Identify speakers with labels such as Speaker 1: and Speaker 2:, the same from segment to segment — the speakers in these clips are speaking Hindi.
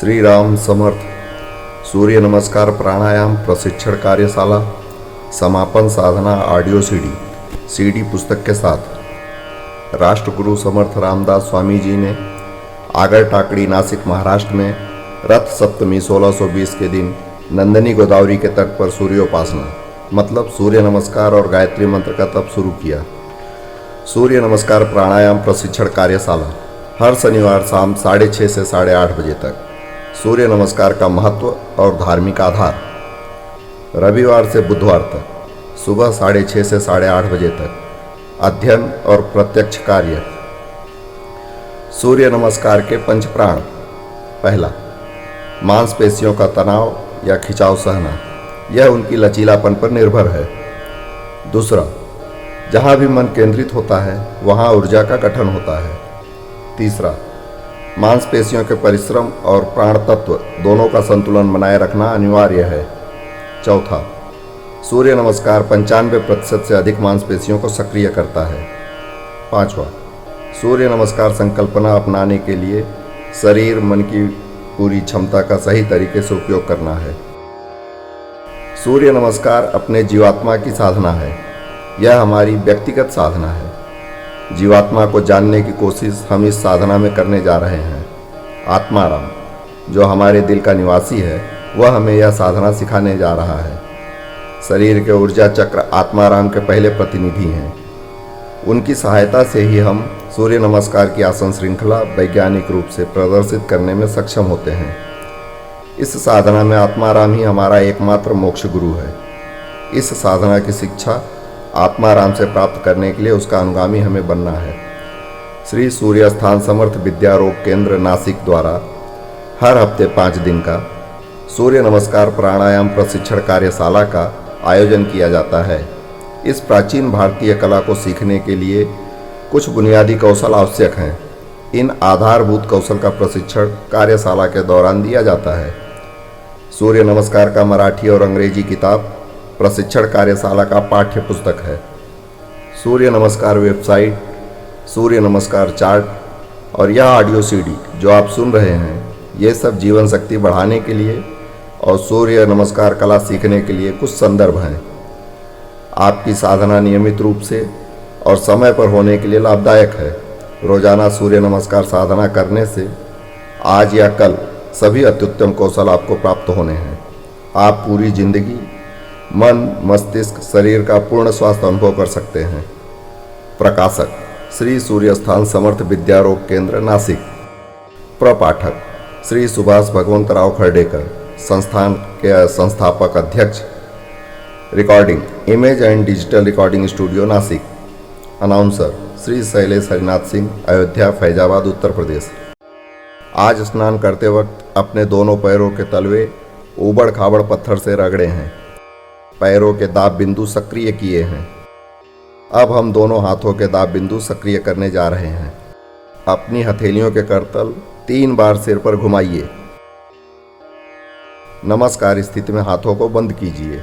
Speaker 1: श्री राम समर्थ। सूर्य नमस्कार प्राणायाम प्रशिक्षण कार्यशाला समापन साधना ऑडियो सीडी पुस्तक के साथ राष्ट्रगुरु समर्थ रामदास स्वामी जी ने आगर टाकड़ी नासिक महाराष्ट्र में रथ सप्तमी 1620 के दिन नंदनी गोदावरी के तट पर सूर्योपासना मतलब सूर्य नमस्कार और गायत्री मंत्र का तप शुरू किया। सूर्य नमस्कार प्राणायाम प्रशिक्षण कार्यशाला हर शनिवार शाम 6:30 से 8:30 बजे तक। सूर्य नमस्कार का महत्व और धार्मिक आधार रविवार से बुधवार तक सुबह 6:30 से 8:30 बजे तक। अध्ययन और प्रत्यक्ष कार्य। सूर्य नमस्कार के पंचप्राण। पहला, मांसपेशियों का तनाव या खिंचाव सहना, यह उनकी लचीलापन पर निर्भर है। दूसरा, जहाँ भी मन केंद्रित होता है वहाँ ऊर्जा का गठन होता है। तीसरा, मांसपेशियों के परिश्रम और प्राण तत्व दोनों का संतुलन बनाए रखना अनिवार्य है। चौथा, सूर्य नमस्कार 95% से अधिक मांसपेशियों को सक्रिय करता है। पांचवा, सूर्य नमस्कार संकल्पना अपनाने के लिए शरीर मन की पूरी क्षमता का सही तरीके से उपयोग करना है। सूर्य नमस्कार अपने जीवात्मा की साधना है, यह हमारी व्यक्तिगत साधना है। जीवात्मा को जानने की कोशिश हम इस साधना में करने जा रहे हैं। आत्माराम, जो हमारे दिल का निवासी है, वह हमें यह साधना सिखाने जा रहा है। शरीर के ऊर्जा चक्र आत्माराम के पहले प्रतिनिधि हैं। उनकी सहायता से ही हम सूर्य नमस्कार की आसन श्रृंखला वैज्ञानिक रूप से प्रदर्शित करने में सक्षम होते हैं। इस साधना में आत्माराम ही हमारा एकमात्र मोक्ष गुरु है। इस साधना की शिक्षा आत्माराम से प्राप्त करने के लिए उसका अनुगामी हमें बनना है। श्री सूर्य स्थान समर्थ विद्यारोग केंद्र नासिक द्वारा हर हफ्ते 5 दिन का सूर्य नमस्कार प्राणायाम प्रशिक्षण कार्यशाला का आयोजन किया जाता है। इस प्राचीन भारतीय कला को सीखने के लिए कुछ बुनियादी कौशल आवश्यक हैं। इन आधारभूत कौशल का प्रशिक्षण कार्यशाला के दौरान दिया जाता है। सूर्य नमस्कार का मराठी और अंग्रेजी किताब प्रशिक्षण कार्यशाला का पाठ्य पुस्तक है। सूर्य नमस्कार वेबसाइट, सूर्य नमस्कार चार्ट और यह ऑडियो सीडी जो आप सुन रहे हैं, ये सब जीवन शक्ति बढ़ाने के लिए और सूर्य नमस्कार कला सीखने के लिए कुछ संदर्भ हैं। आपकी साधना नियमित रूप से और समय पर होने के लिए लाभदायक है। रोजाना सूर्य नमस्कार साधना करने से आज या कल सभी अत्युत्तम कौशल आपको प्राप्त होने हैं। आप पूरी जिंदगी मन, मस्तिष्क, शरीर का पूर्ण स्वास्थ्य अनुभव कर सकते हैं। प्रकाशक श्री सूर्य स्थान समर्थ विद्यारोग केंद्र नासिक। प्रपाठक श्री सुभाष भगवंतराव खर्डेकर, संस्थान के संस्थापक अध्यक्ष। Recording image and digital recording studio Nashik. Announcer Shri Shailesh Harinath Singh, Ayodhya Faizabad Uttar Pradesh. आज स्नान करते वक्त अपने दोनों पैरों के तलवे ऊबड़ खाबड़ पत्थर से रगड़े हैं। पैरों के दाब बिंदु सक्रिय किए हैं। अब हम दोनों हाथों के दाब बिंदु सक्रिय करने जा रहे हैं। अपनी हथेलियों के करतल 3 बार सिर पर घुमाइए। नमस्कार स्थिति में हाथों को बंद कीजिए।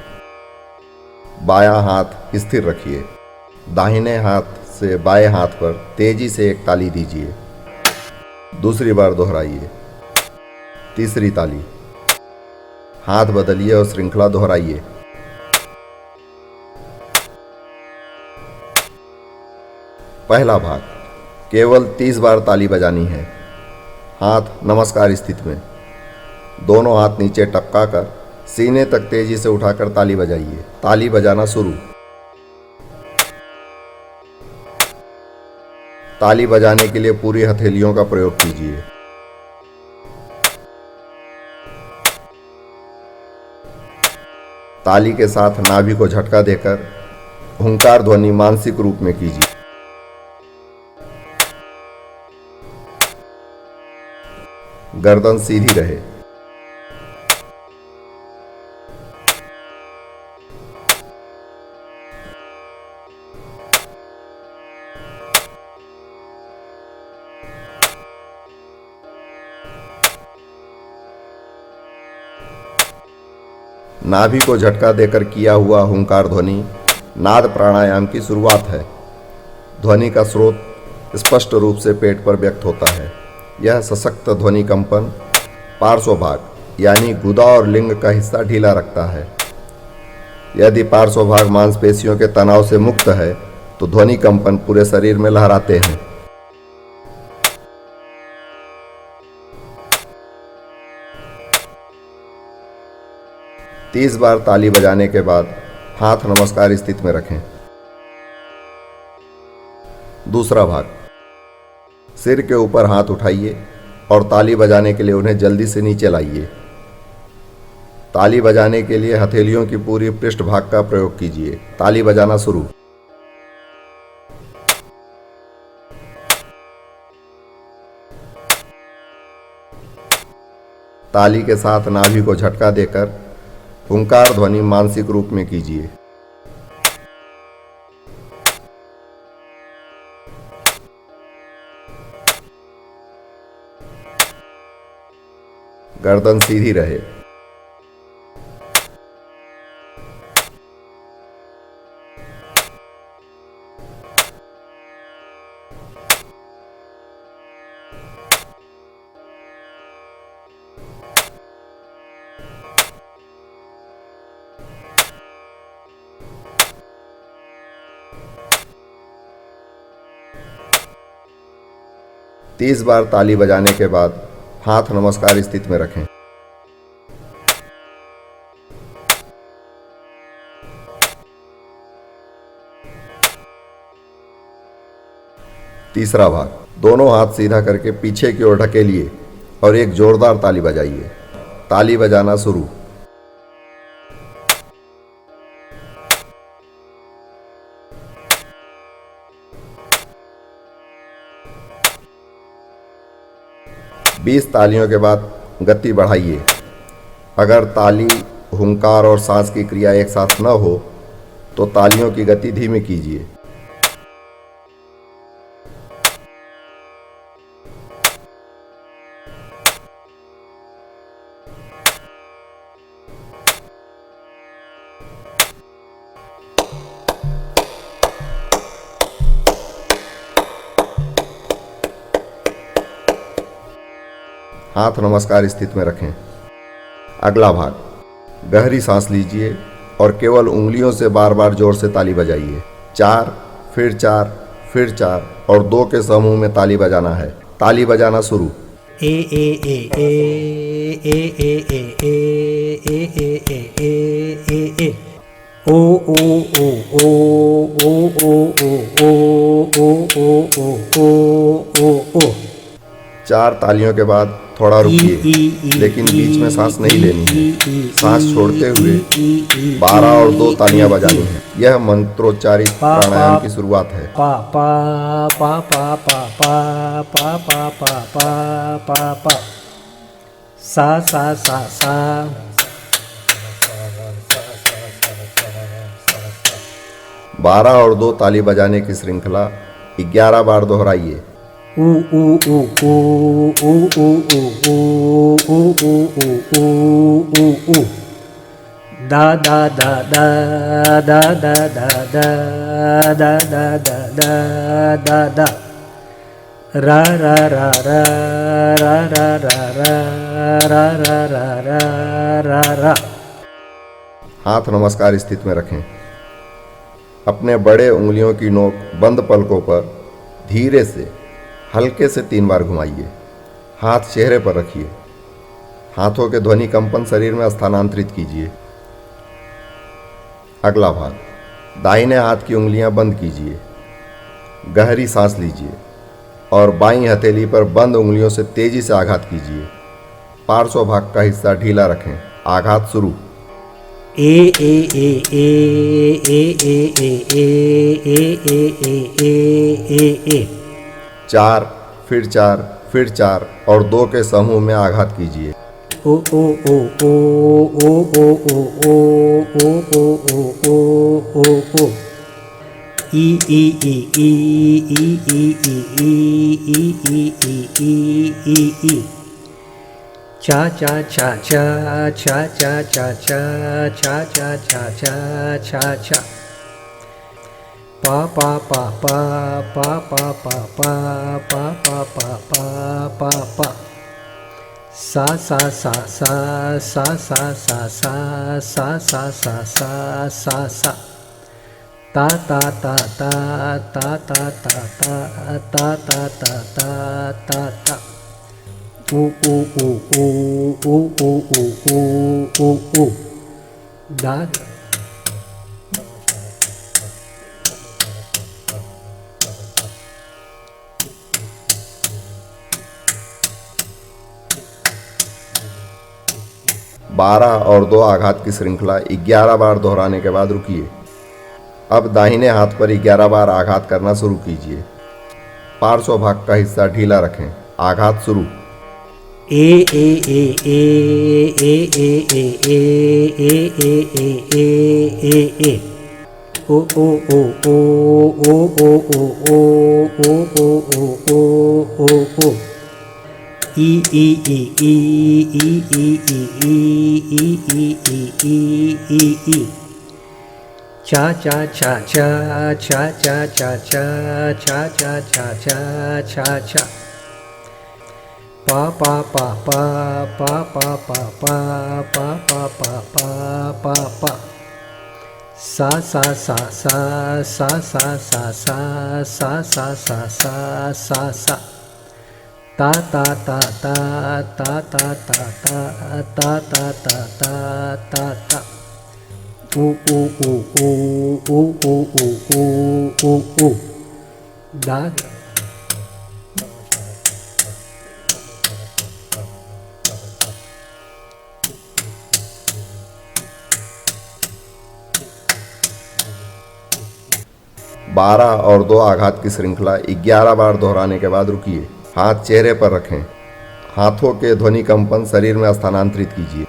Speaker 1: बायां हाथ स्थिर रखिए। दाहिने हाथ से बाएं हाथ पर तेजी से एक ताली दीजिए। दूसरी बार दोहराइए। तीसरी ताली। हाथ बदलिए और श्रृंखला दोहराइए। पहला भाग, केवल 30 बार ताली बजानी है। हाथ नमस्कार स्थिति में, दोनों हाथ नीचे टपका कर सीने तक तेजी से उठाकर ताली बजाइए। ताली बजाना शुरू। ताली बजाने के लिए पूरी हथेलियों का प्रयोग कीजिए। ताली के साथ नाभि को झटका देकर हुंकार ध्वनि मानसिक रूप में कीजिए। गर्दन सीधी रहे। नाभि को झटका देकर किया हुआ हुंकार ध्वनि नाद प्राणायाम की शुरुआत है। ध्वनि का स्रोत स्पष्ट रूप से पेट पर व्यक्त होता है। यह सशक्त ध्वनि कंपन पार्श्व भाग यानी गुदा और लिंग का हिस्सा ढीला रखता है। यदि पार्श्व भाग मांसपेशियों के तनाव से मुक्त है तो ध्वनि कंपन पूरे शरीर में लहराते हैं। तीस बार ताली बजाने के बाद हाथ नमस्कार स्थिति में रखें। दूसरा भाग, सिर के ऊपर हाथ उठाइए और ताली बजाने के लिए उन्हें जल्दी से नीचे लाइए। ताली बजाने के लिए हथेलियों की पूरी पृष्ठभाग का प्रयोग कीजिए। ताली बजाना शुरू। ताली के साथ नाभि को झटका देकर हुंकार ध्वनि मानसिक रूप में कीजिए। गर्दन सीधी रहे। तीस बार ताली बजाने के बाद हाथ नमस्कार स्थिति में रखें। तीसरा भाग, दोनों हाथ सीधा करके पीछे की ओर ढकेलिए और एक जोरदार ताली बजाइए। ताली बजाना शुरू। बीस तालियों के बाद गति बढ़ाइए। अगर ताली, हुंकार और सांस की क्रिया एक साथ न हो तो तालियों की गति धीमी कीजिए। हाथ नमस्कार स्थिति में रखें। अगला भाग, गहरी सांस लीजिए और केवल उंगलियों से बार बार जोर से ताली बजाइए। 4, फिर 4, फिर 4 और 2 के समूह में ताली बजाना है। ताली बजाना शुरू।
Speaker 2: ए ए ए ए ए ए ए ए ए ए ए ए ए ओ ओ ओ ओ ओ ओ ओ ओ ओ ओ ओ ओ।
Speaker 1: 4 तालियों के बाद थोड़ा रुकिए, लेकिन बीच में सांस नहीं लेनी है। सांस छोड़ते हुए 12 और 2 तालियां बजानी है। यह मंत्रोच्चारित प्राणायाम की शुरुआत है।
Speaker 2: पा पा पा पा पा पा पा पा पा पा पा पा सा सा सा सा।
Speaker 1: 12 और 2 ताली बजाने की श्रृंखला 11 बार दोहराइए।
Speaker 2: ऊ ऊ ऊ ऊ ऊ ऊ ऊ ऊ ऊ ऊ ऊ ऊ दा दा दा दा दा दा दा दा दा दा दा दा दा दा रा रा रा रा रा रा रा रा रा रा रा रा रा।
Speaker 1: हाथ नमस्कार स्थिति में रखें। अपने बड़े उंगलियों की नोक बंद पलकों पर धीरे से हल्के से 3 बार घुमाइए। हाथ चेहरे पर रखिए। हाथों के ध्वनि कंपन शरीर में स्थानांतरित कीजिए। अगला भाग, दाहिने हाथ की उंगलियां बंद कीजिए। गहरी सांस लीजिए और बाईं हथेली पर बंद उंगलियों से तेजी से आघात कीजिए। पार्श्व भाग का हिस्सा ढीला रखें। आघात शुरू।
Speaker 2: ए ए ए ए ए ए ए ए ए ए ए ए ए
Speaker 1: 4, फिर 4, फिर 4 और 2 के समूह में आघात कीजिए।
Speaker 2: ओ ओ ओ ओ ओ ओ ओ ओ ओ ओ ओ ओ ओ ई ई ई ई ई ई ई ई ई ई ई ई चा चा चा चा चा चा चा चा चा चा चा चा चा चा पा पा पा पा पा पा पा पा पा पा पा पा पा पा सा सा सा सा सा सा सा सा सा सा सा सा सा सा ता ता ता ता ता ता ता ता ता ता ता ता ता ता ऊ ऊ ऊ ऊ ऊ ऊ ऊ ऊ ऊ दा
Speaker 1: 12 और 2 आघात की श्रृंखला 11 बार दोहराने के बाद रुकिए। अब दाहिने हाथ पर 11 बार आघात करना शुरू कीजिए। पार्श्व भाग का हिस्सा ढीला रखें। आघात शुरू।
Speaker 2: ए ए ए ए ए ए ए ए ए ए ए ए ए ए ओ ओ ओ ओ ओ ओ ओ ओ ओ ओ ओ ओ ओ ओ ई ई ई ई ई ई ई ई ई ई ई ई ई चा चा चा चा चा चा चा चा चा चा चा चा चा चा पा पा पा पा पा पा पा पा पा पा पा पा पा पा सा सा सा सा सा सा सा सा सा सा सा सा सा सा ता ता ता ता ता ता ता ता ता ता ता ता ता ता ऊ ऊ ऊ ऊ ऊ ऊ ऊ ऊ ऊ दा
Speaker 1: 12 और 2 आघात की श्रृंखला 11 बार दोहराने के बाद रुकिए। हाथ चेहरे पर रखें। हाथों के ध्वनि कंपन शरीर में स्थानांतरित कीजिए।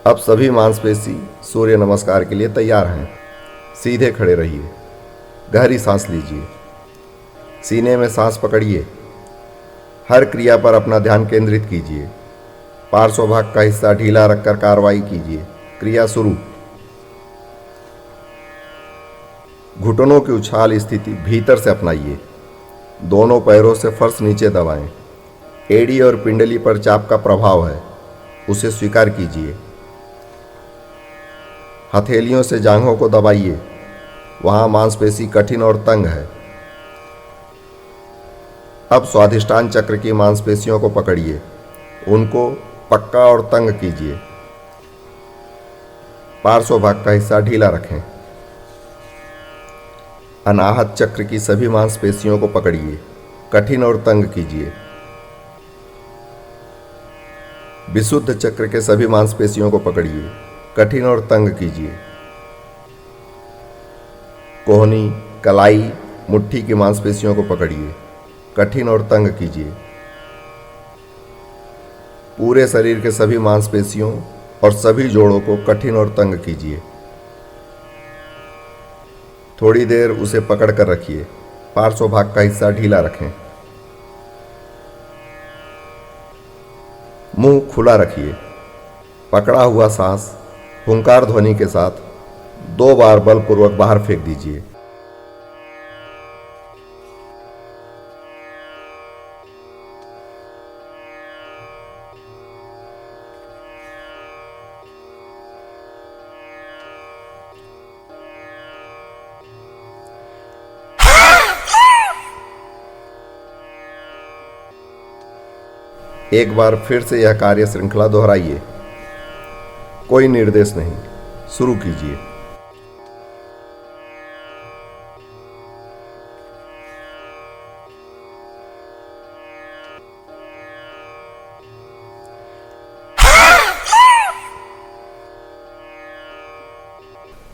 Speaker 1: अब सभी मांसपेशी सूर्य नमस्कार के लिए तैयार हैं। सीधे खड़े रहिए। गहरी सांस लीजिए। सीने में सांस पकड़िए। हर क्रिया पर अपना ध्यान केंद्रित कीजिए। पार्श्व भाग का हिस्सा ढीला रखकर कार्रवाई कीजिए। क्रिया शुरू। घुटनों की उछाल स्थिति भीतर से अपनाइए। दोनों पैरों से फर्श नीचे दबाएं। एड़ी और पिंडली पर चाप का प्रभाव है, उसे स्वीकार कीजिए। हथेलियों से जांघों को दबाइए। वहां मांसपेशी कठिन और तंग है। अब स्वाधिष्ठान चक्र की मांसपेशियों को पकड़िए। उनको पक्का और तंग कीजिए। पार्श्व भाग का हिस्सा ढीला रखें। अनाहत चक्र की सभी मांसपेशियों को पकड़िए। कठिन और तंग कीजिए। विशुद्ध चक्र के सभी मांसपेशियों को पकड़िए। कठिन और तंग कीजिए। कोहनी, कलाई, मुट्ठी की मांसपेशियों को पकड़िए। कठिन और तंग कीजिए। पूरे शरीर के सभी मांसपेशियों और सभी जोड़ों को कठिन और तंग कीजिए। थोड़ी देर उसे पकड़ कर रखिए। पार्श्व भाग का हिस्सा ढीला रखें। मुंह खुला रखिए। पकड़ा हुआ सांस हुंकार ध्वनि के साथ 2 बार बलपूर्वक बाहर फेंक दीजिए। एक बार फिर से यह कार्य श्रृंखला दोहराइए। कोई निर्देश नहीं, शुरू कीजिए।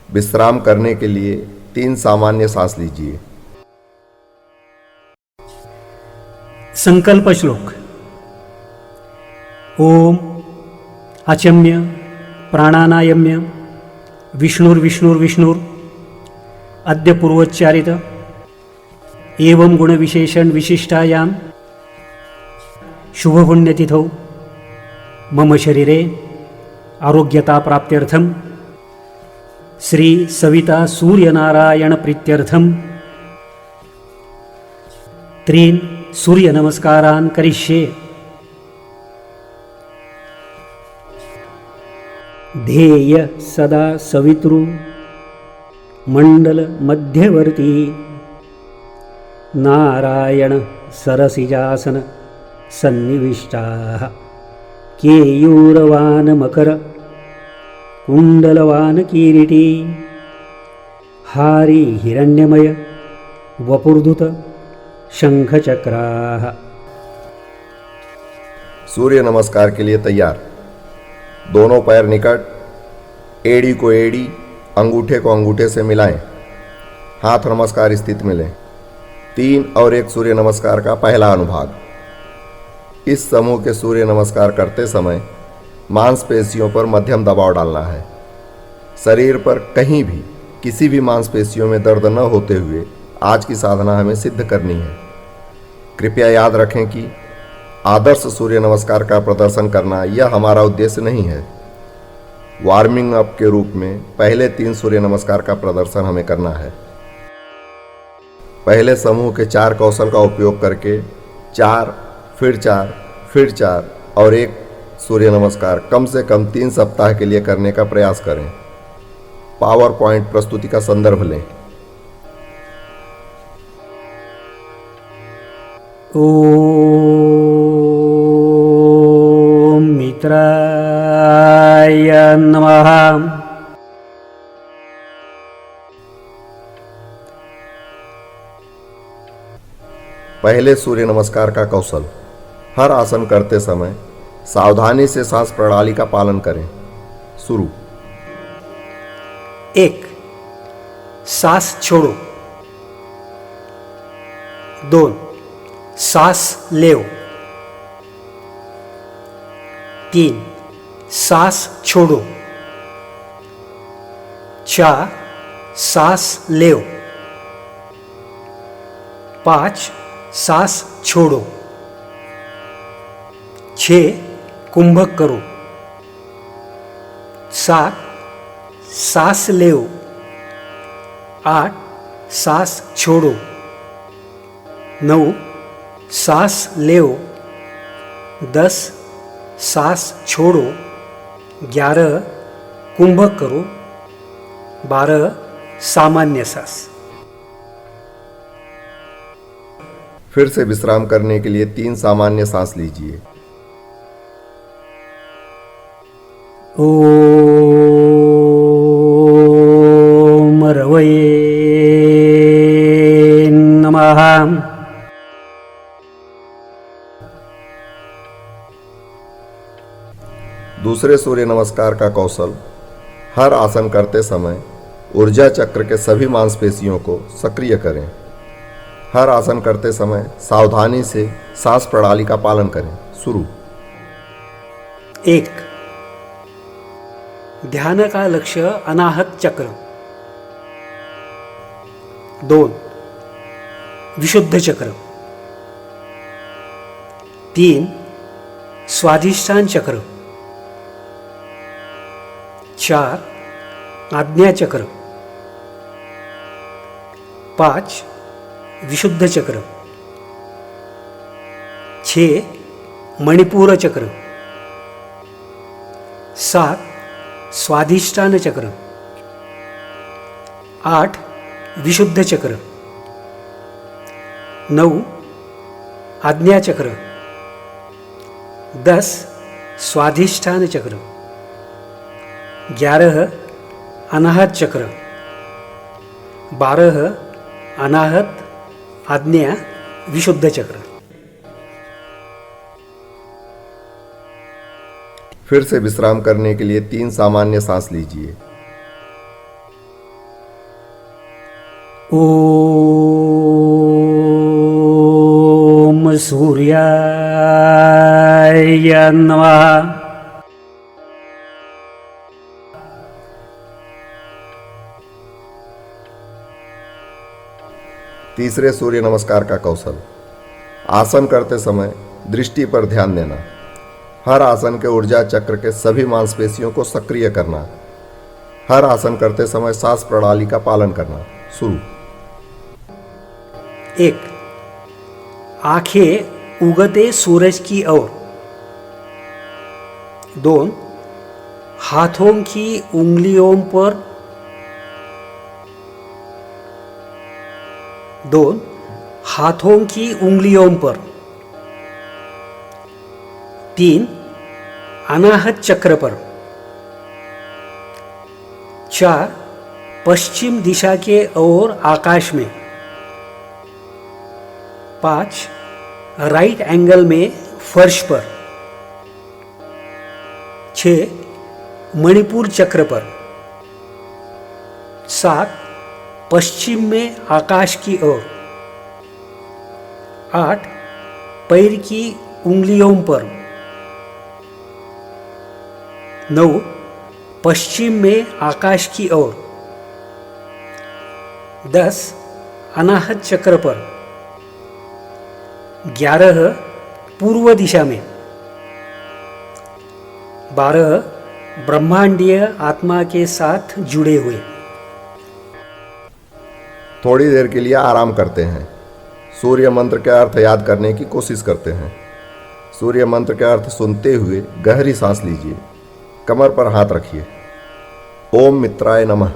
Speaker 1: विश्राम करने के लिए 3 सामान्य सांस लीजिए।
Speaker 2: संकल्प श्लोक। ओम अचम्य प्राणानायम्य विष्णुर्विष्णुर्विष्णुर् अद्य पूर्वोच्चारित एवं गुण विशेषण विशिष्टायां शुभ पुण्यतिथौ मम शरीरे आरोग्यता प्राप्त्यर्थं श्री सविता सूर्यनारायण प्रीत्यर्थं 3 सूर्य नमस्कारान् करिष्ये। ध्येय सदा सवितृ मंडल मध्यवर्ती नारायण सरसिजासन सन्निविष्टाः केयूरवान मकर कुंडलवान किरीटी हारी हिरण्यमय वपुर्धुत शंखचक्राः।
Speaker 1: सूर्य नमस्कार के लिए तैयार। दोनों पैर निकट, एड़ी को एड़ी, अंगूठे को अंगूठे से मिलाएं। हाथ नमस्कार स्थिति में लें। 3 और 1 सूर्य नमस्कार का पहला अनुभाग। इस समूह के सूर्य नमस्कार करते समय मांसपेशियों पर मध्यम दबाव डालना है। शरीर पर कहीं भी किसी भी मांसपेशियों में दर्द न होते हुए आज की साधना हमें सिद्ध करनी है। कृपया याद रखें कि आदर्श सूर्य नमस्कार का प्रदर्शन करना यह हमारा उद्देश्य नहीं है। वार्मिंग अप के रूप में पहले 3 सूर्य नमस्कार का प्रदर्शन हमें करना है। पहले समूह के 4 कौशल का उपयोग करके 4, फिर 4, फिर 4 और 1 सूर्य नमस्कार कम से कम 3 सप्ताह के लिए करने का प्रयास करें। पावर पॉइंट प्रस्तुति का संदर्भ लें।
Speaker 2: ओम मित्राय नमः।
Speaker 1: पहले सूर्य नमस्कार का कौशल। हर आसन करते समय सावधानी से सांस प्रणाली का पालन करें। शुरू।
Speaker 2: 1. सांस छोड़ो। 2. सांस लेओ। 3. सांस छोड़ो। 4. सांस लेओ। 5. सांस छोड़ो। 6. कुंभक करो। 7. सांस लेओ। 8. सांस छोड़ो। 9. सांस लेओ। 10. सांस छोड़ो। 11. कुंभक करो। 12. सामान्य सांस।
Speaker 1: फिर से विश्राम करने के लिए 3 सामान्य सांस लीजिए।
Speaker 2: ओम रवये नमः।
Speaker 1: दूसरे सूर्य नमस्कार का कौशल। हर आसन करते समय ऊर्जा चक्र के सभी मांसपेशियों को सक्रिय करें। हर आसन करते समय सावधानी से सांस प्रणाली का पालन करें। शुरू।
Speaker 2: 1. ध्यान का लक्ष्य अनाहत चक्र। 2. विशुद्ध चक्र। 3. स्वाधिष्ठान चक्र। 4. आज्ञा चक्र। 5. विशुद्ध चक्र। 6. मणिपूर चक्र। 7. स्वाधिष्ठान चक्र। 8. विशुद्ध चक्र। 9. आज्ञा चक्र। 10. स्वाधिष्ठान चक्र। 11. अनाहत चक्र। 12. अनाहत आज्ञा विशुद्ध चक्र।
Speaker 1: फिर से विश्राम करने के लिए 3 सामान्य सांस लीजिए।
Speaker 2: ओम सूर्याय नमः।
Speaker 1: तीसरे सूर्य नमस्कार का कौशल। आसन करते समय दृष्टि पर ध्यान देना। हर आसन के ऊर्जा चक्र के सभी मांसपेशियों को सक्रिय करना। हर आसन करते समय सांस प्रणाली का पालन करना। शुरू।
Speaker 2: 1. आंखें उगते सूरज की ओर। 2. हाथों की उंगलियों पर 2 हाथों की उंगलियों पर 3 अनाहत चक्र पर 4 पश्चिम दिशा के ओर आकाश में 5 राइट एंगल में फर्श पर 6 मणिपुर चक्र पर 7 पश्चिम में आकाश की ओर 8 पैर की उंगलियों पर 9 पश्चिम में आकाश की ओर 10 अनाहत चक्र पर 11 पूर्व दिशा में 12 ब्रह्मांडीय आत्मा के साथ जुड़े हुए।
Speaker 1: थोड़ी देर के लिए आराम करते हैं। सूर्य मंत्र के अर्थ याद करने की कोशिश करते हैं। सूर्य मंत्र के अर्थ सुनते हुए गहरी सांस लीजिए। कमर पर हाथ रखिए। ओम मित्राय नमः।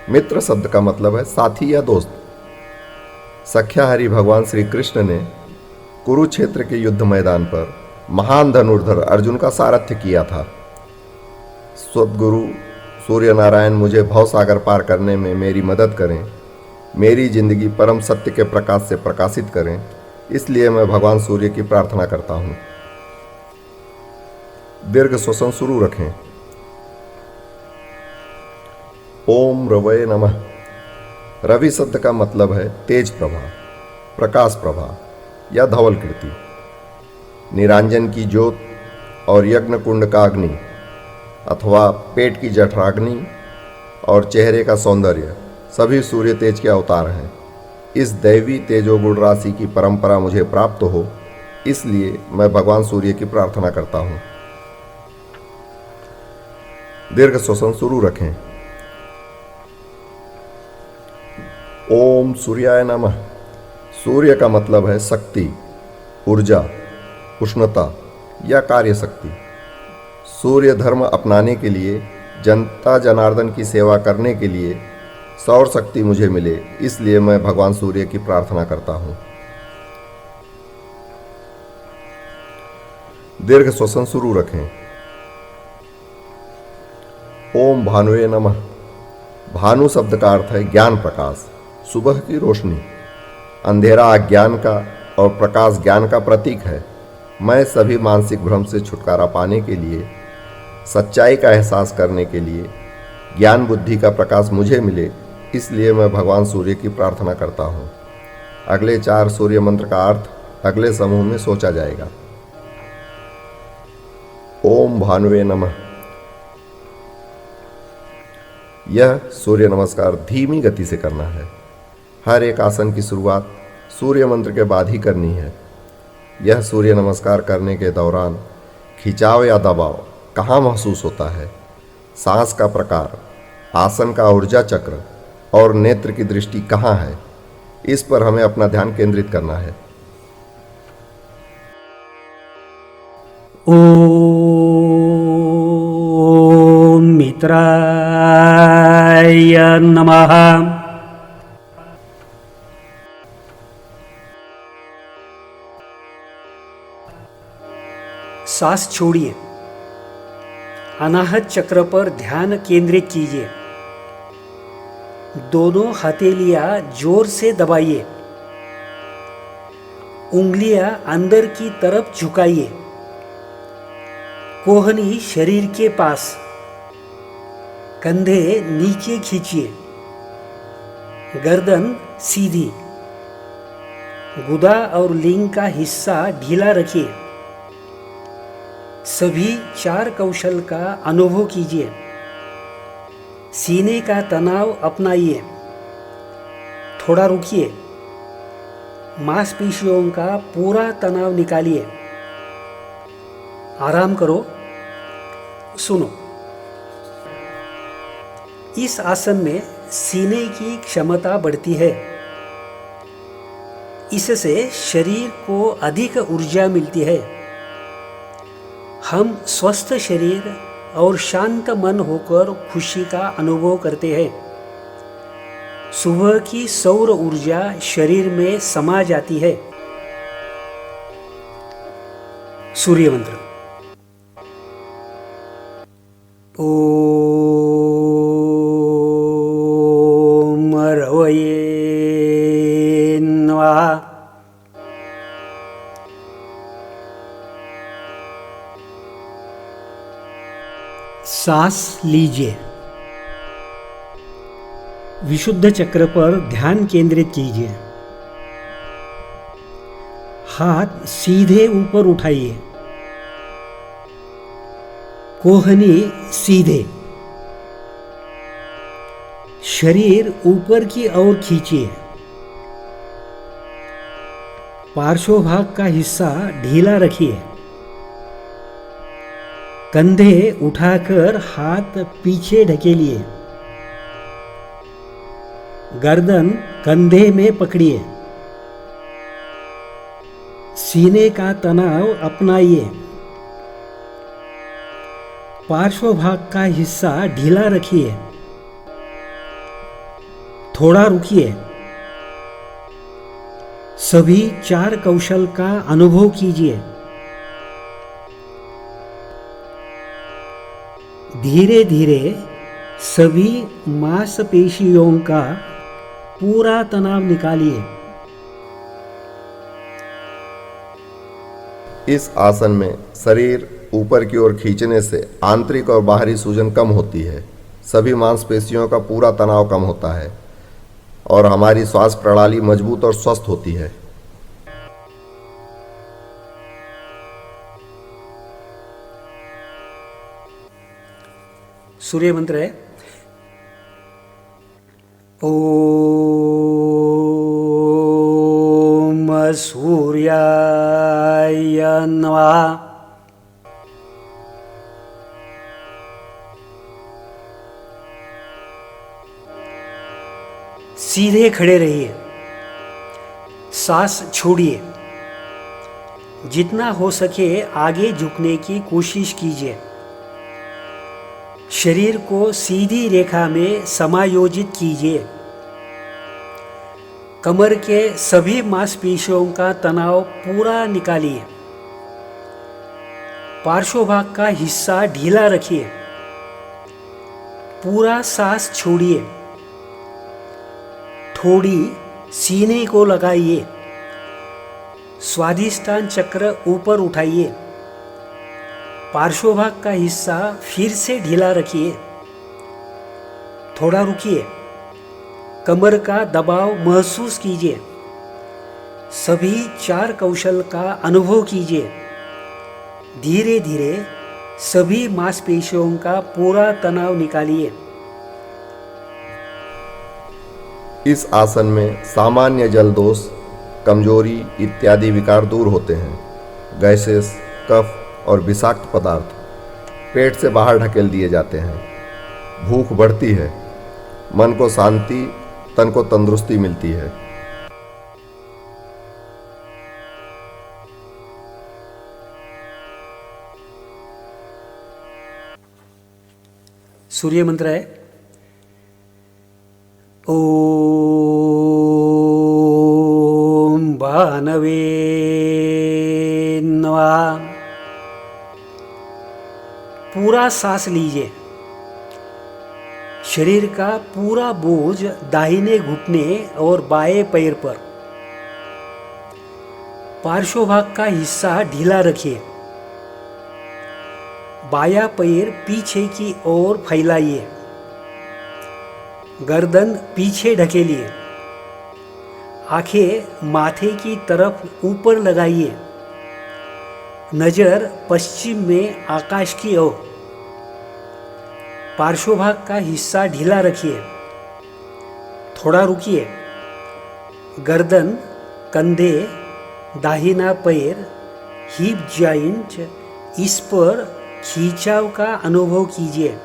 Speaker 1: मित्र शब्द का मतलब है साथी या दोस्त। सख्याहरि भगवान श्री कृष्ण ने कुरुक्षेत्र के युद्ध मैदान पर महान धनुर्धर अर्जुन का सारथ्य किया था। सद्गुरु सूर्य नारायण मुझे भवसागर पार करने में मेरी मदद करें, मेरी जिंदगी परम सत्य के प्रकाश से प्रकाशित करें, इसलिए मैं भगवान सूर्य की प्रार्थना करता हूँ। दीर्घ श्वसन शुरू रखें। ओम रवये नमः। रवि शब्द का मतलब है तेज प्रभा, प्रकाश प्रभा या धवल कीर्ति। निरांजन की ज्योत और यज्ञ कुंड का अग्नि अथवा पेट की जठराग्नि और चेहरे का सौंदर्य सभी सूर्य तेज के अवतार हैं। इस दैवी तेजोगुण राशि की परंपरा मुझे प्राप्त हो, इसलिए मैं भगवान सूर्य की प्रार्थना करता हूँ। दीर्घ श्वसन शुरू रखें। ओम सूर्याय नमः। सूर्य का मतलब है शक्ति, ऊर्जा, उष्णता या कार्य शक्ति। सूर्य धर्म अपनाने के लिए, जनता जनार्दन की सेवा करने के लिए सौर शक्ति मुझे मिले, इसलिए मैं भगवान सूर्य की प्रार्थना करता हूँ। दीर्घ श्वसन शुरू रखें। ओम भानुवे नमः। भानु शब्द का अर्थ है ज्ञान प्रकाश, सुबह की रोशनी। अंधेरा अज्ञान का और प्रकाश ज्ञान का प्रतीक है। मैं सभी मानसिक भ्रम से छुटकारा पाने के लिए, सच्चाई का एहसास करने के लिए ज्ञान बुद्धि का प्रकाश मुझे मिले, इसलिए मैं भगवान सूर्य की प्रार्थना करता हूँ। अगले 4 सूर्य मंत्र का अर्थ अगले समूह में सोचा जाएगा। ओम भानुवे नमः। यह सूर्य नमस्कार धीमी गति से करना है। हर एक आसन की शुरुआत सूर्य मंत्र के बाद ही करनी है। यह सूर्य नमस्कार करने के दौरान खिंचाव या दबाव कहाँ महसूस होता है, सांस का प्रकार, आसन का ऊर्जा चक्र और नेत्र की दृष्टि कहाँ है, इस पर हमें अपना ध्यान केंद्रित करना है।
Speaker 2: ओम मित्राय नमः। सांस छोड़िए। अनाहत चक्र पर ध्यान केंद्रित कीजिए। दोनों हथेलियां जोर से दबाइए। उंगलियां अंदर की तरफ झुकाइए। कोहनी शरीर के पास, कंधे नीचे खींचिए। गर्दन सीधी। गुदा और लिंग का हिस्सा ढीला रखिए। सभी 4 कौशल का अनुभव कीजिए। सीने का तनाव अपनाइए। थोड़ा रुकिए। मांसपेशियों का पूरा तनाव निकालिए। आराम करो, सुनो। इस आसन में सीने की क्षमता बढ़ती है। इससे शरीर को अधिक ऊर्जा मिलती है। हम स्वस्थ शरीर और शांत मन होकर खुशी का अनुभव करते हैं। सुबह की सौर ऊर्जा शरीर में समा जाती है। सूर्य मंत्र। ओम रवये नमः। सांस लीजिए। विशुद्ध चक्र पर ध्यान केंद्रित कीजिए। हाथ सीधे ऊपर उठाइए। कोहनी सीधे। शरीर ऊपर की ओर खींचिए। पार्श्वभाग का हिस्सा ढीला रखिए। कंधे उठाकर हाथ पीछे ढकेलिए। गर्दन कंधे में पकड़िए। सीने का तनाव अपनाइए। पार्श्वभाग का हिस्सा ढीला रखिए। थोड़ा रुकिए। सभी 4 कौशल का अनुभव कीजिए। धीरे धीरे सभी मांसपेशियों का पूरा तनाव निकालिए।
Speaker 1: इस आसन में शरीर ऊपर की ओर खींचने से आंतरिक और बाहरी सूजन कम होती है, सभी मांसपेशियों का पूरा तनाव कम होता है और हमारी श्वास प्रणाली मजबूत और स्वस्थ होती है।
Speaker 2: सूर्य मंत्र है ओम सूर्याय नमः। सीधे खड़े रहिए। सांस छोड़िए। जितना हो सके आगे झुकने की कोशिश कीजिए। शरीर को सीधी रेखा में समायोजित कीजिए। कमर के सभी मांसपेशियों का तनाव पूरा निकालिए। पार्श्वभाग का हिस्सा ढीला रखिए। पूरा सांस छोड़िए। थोड़ी सीने को लगाइए। स्वादिष्टान चक्र ऊपर उठाइए। पार्श्वभाग का हिस्सा फिर से ढीला रखिए। थोड़ा रुकिए। कमर का दबाव महसूस कीजिए। सभी 4 कौशल का अनुभव कीजिए। धीरे धीरे सभी मांसपेशियों का पूरा तनाव निकालिए।
Speaker 1: इस आसन में सामान्य जलदोष, कमजोरी इत्यादि विकार दूर होते हैं। गैसेस, कफ और विषाक्त पदार्थ पेट से बाहर ढकेल दिए जाते हैं। भूख बढ़ती है। मन को शांति, तन को तंदुरुस्ती मिलती है।
Speaker 2: सूर्य मंत्र है ओम भानवे नमः। पूरा सांस लीजिए। शरीर का पूरा बोझ दाहिने घुटने और बाएं पैर पर। पार्श्वभाग का हिस्सा ढीला रखिए। बायां पैर पीछे की ओर फैलाइए। गर्दन पीछे ढकेलिए। आंखें माथे की तरफ ऊपर लगाइए। नजर पश्चिम में आकाश की ओर। पार्श्वभाग का हिस्सा ढीला रखिए। थोड़ा रुकिए। गर्दन, कंधे, दाहिना पैर, हिप जॉइंट, इस पर खींचाव का अनुभव कीजिए।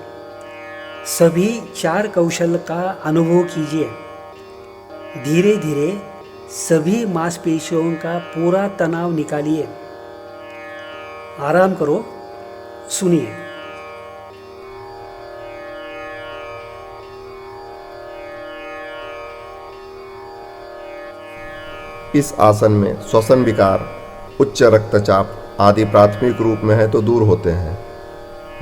Speaker 2: सभी 4 कौशल का अनुभव कीजिए। धीरे धीरे सभी मांसपेशियों का पूरा तनाव निकालिए। आराम करो, सुनिए।
Speaker 1: इस आसन में श्वसन विकार, उच्च रक्तचाप आदि प्राथमिक रूप में है तो दूर होते हैं।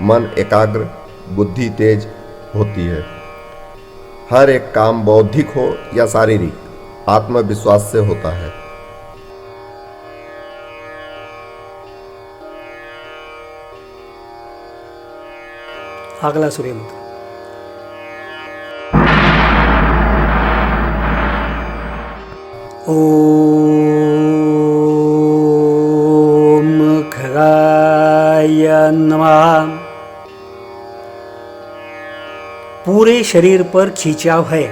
Speaker 1: मन एकाग्र, बुद्धि तेज होती है। हर एक काम बौद्धिक हो या शारीरिक आत्मविश्वास से होता है।
Speaker 2: अगला सूर्य मंत्र। ओम खगाय नमः। पूरे शरीर पर खिंचाव है,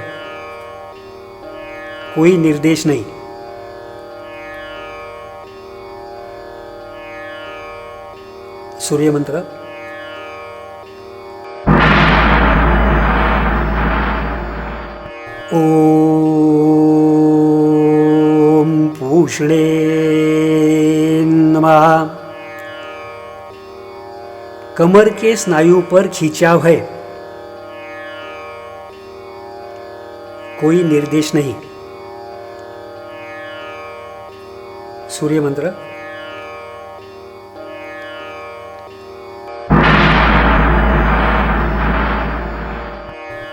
Speaker 2: कोई निर्देश नहीं। सूर्य मंत्र। ओम पूषणे नमः। कमर के स्नायु पर खिंचाव है, कोई निर्देश नहीं। सूर्य मंत्र।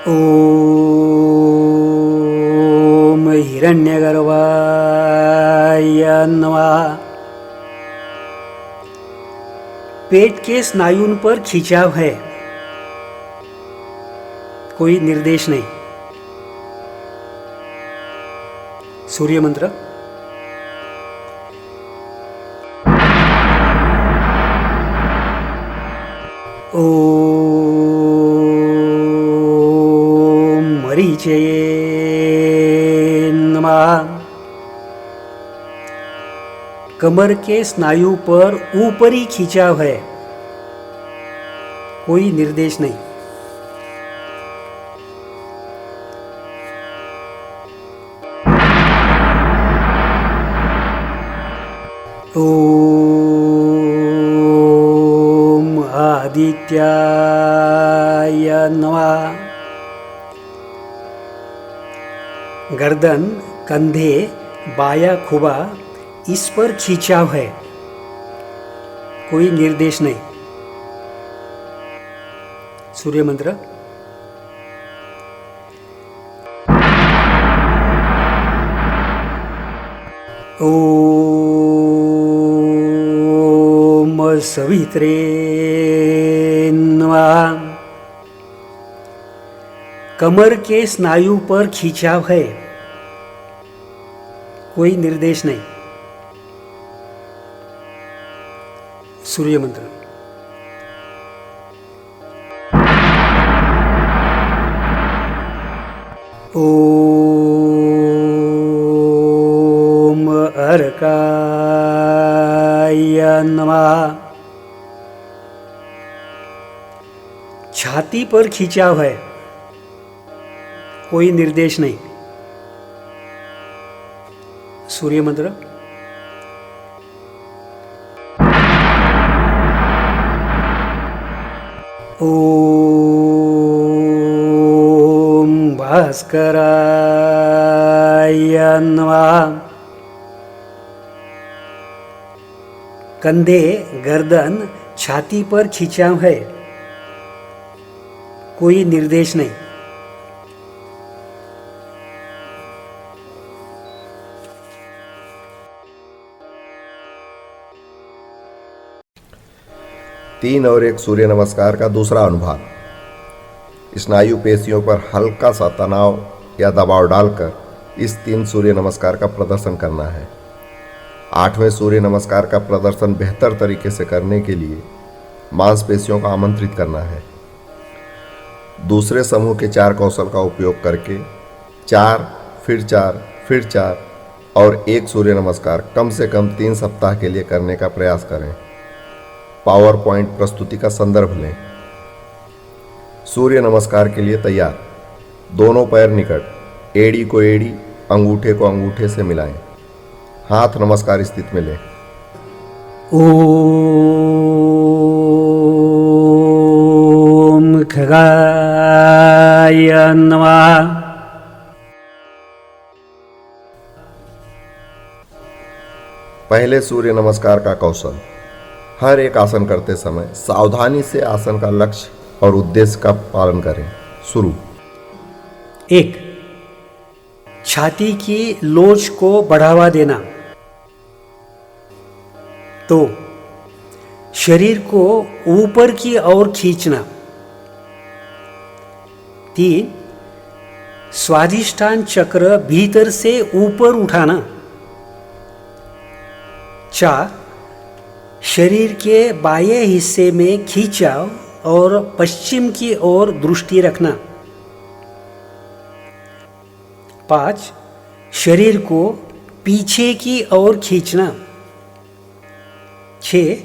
Speaker 2: ओम हिरण्यगर्भाय नमः। पेट के स्नायुओं पर खिंचाव है, कोई निर्देश नहीं। सूर्य मंत्र। ओम मरीचये नमः। कमर के स्नायु पर ऊपरी खिंचाव है, कोई निर्देश नहीं। ओम आदित्याय नमः। गर्दन, कंधे, बाया खुबा इस पर खिंचाव है, कोई निर्देश नहीं। सूर्य मंत्र। ओम सवित्रे नमः। कमर के स्नायु पर खिंचाव है, कोई निर्देश नहीं। सूर्य मंत्र। ओम अर्काय नमः। छाती पर खिंचाव है, कोई निर्देश नहीं। सूर्य मंत्र। ओम भास्कराय नमः। कंधे, गर्दन, छाती पर खिंचाव है, कोई निर्देश नहीं।
Speaker 1: तीन और एक सूर्य नमस्कार का दूसरा अनुभाग। स्नायु पेशियों पर हल्का सा तनाव या दबाव डालकर इस 3 सूर्य नमस्कार का प्रदर्शन करना है। 8वें सूर्य नमस्कार का प्रदर्शन बेहतर तरीके से करने के लिए मांसपेशियों को आमंत्रित करना है। दूसरे समूह के 4 कौशल का उपयोग करके 4, फिर 4, फिर 4 और 1 सूर्य नमस्कार कम से कम 3 सप्ताह के लिए करने का प्रयास करें। पावर पॉइंट प्रस्तुति का संदर्भ लें। सूर्य नमस्कार के लिए तैयार। दोनों पैर निकट, एड़ी को एड़ी, अंगूठे को अंगूठे से मिलाएं। हाथ नमस्कार स्थिति में लें।
Speaker 2: ओम खगाय नमः।
Speaker 1: पहले सूर्य नमस्कार का कौशल। हर एक आसन करते समय सावधानी से आसन का लक्ष्य और उद्देश्य का पालन करें। शुरू।
Speaker 2: 1. छाती की लोच को बढ़ावा देना। 2. शरीर को ऊपर की ओर खींचना। 3. स्वाधिष्ठान चक्र भीतर से ऊपर उठाना। 4. शरीर के बाह्य हिस्से में खिंचाव और पश्चिम की ओर दृष्टि रखना। 5. शरीर को पीछे की ओर खींचना। 6.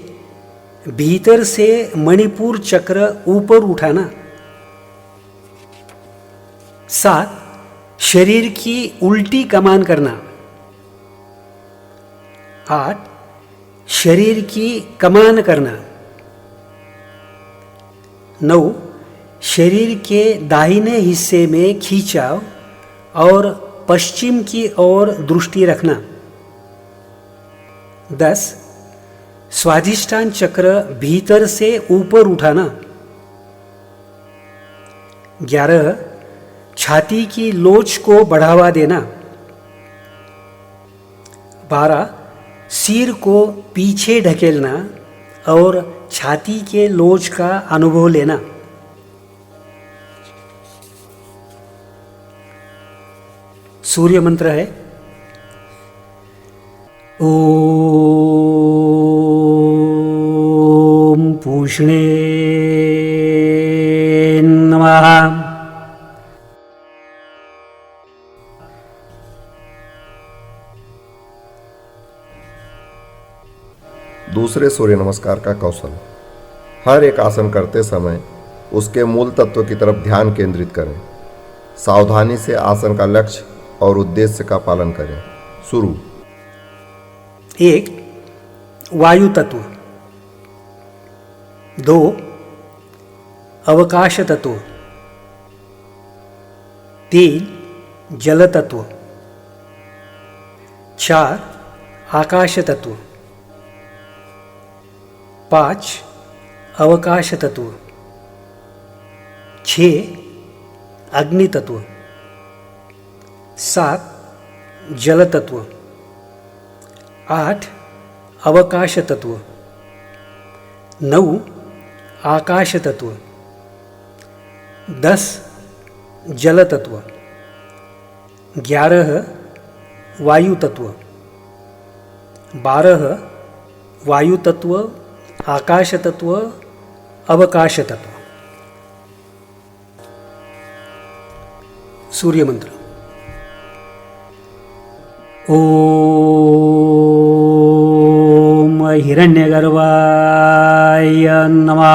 Speaker 2: भीतर से मणिपुर चक्र ऊपर उठाना। 7. शरीर की उल्टी कमान करना। 8. शरीर की कमान करना। 9. शरीर के दाहिने हिस्से में खिंचाव और पश्चिम की ओर दृष्टि रखना। 10. स्वाधिष्ठान चक्र भीतर से ऊपर उठाना। 11. छाती की लोच को बढ़ावा देना। 12. सिर को पीछे ढकेलना और छाती के लोच का अनुभव लेना। सूर्य मंत्र है ओम पूष्णे नमः।
Speaker 1: दूसरे सूर्य नमस्कार का कौशल। हर एक आसन करते समय उसके मूल तत्व की तरफ ध्यान केंद्रित करें। सावधानी से आसन का लक्ष्य और उद्देश्य का पालन करें। शुरू।
Speaker 2: 1. वायु तत्व। 2. अवकाश तत्व। 3. जल तत्व। 4. आकाश तत्व। 5. अवकाश तत्व। 6. अग्नि तत्व। 7. जल तत्व। 8. अवकाश तत्व। 9. आकाश तत्व। 10. जल तत्व। 11. वायु तत्व। 12. वायु तत्व, आकाश तत्व, अवकाश तत्व। सूर्य मंत्र। ओम हिरण्यगर्भाय नमः।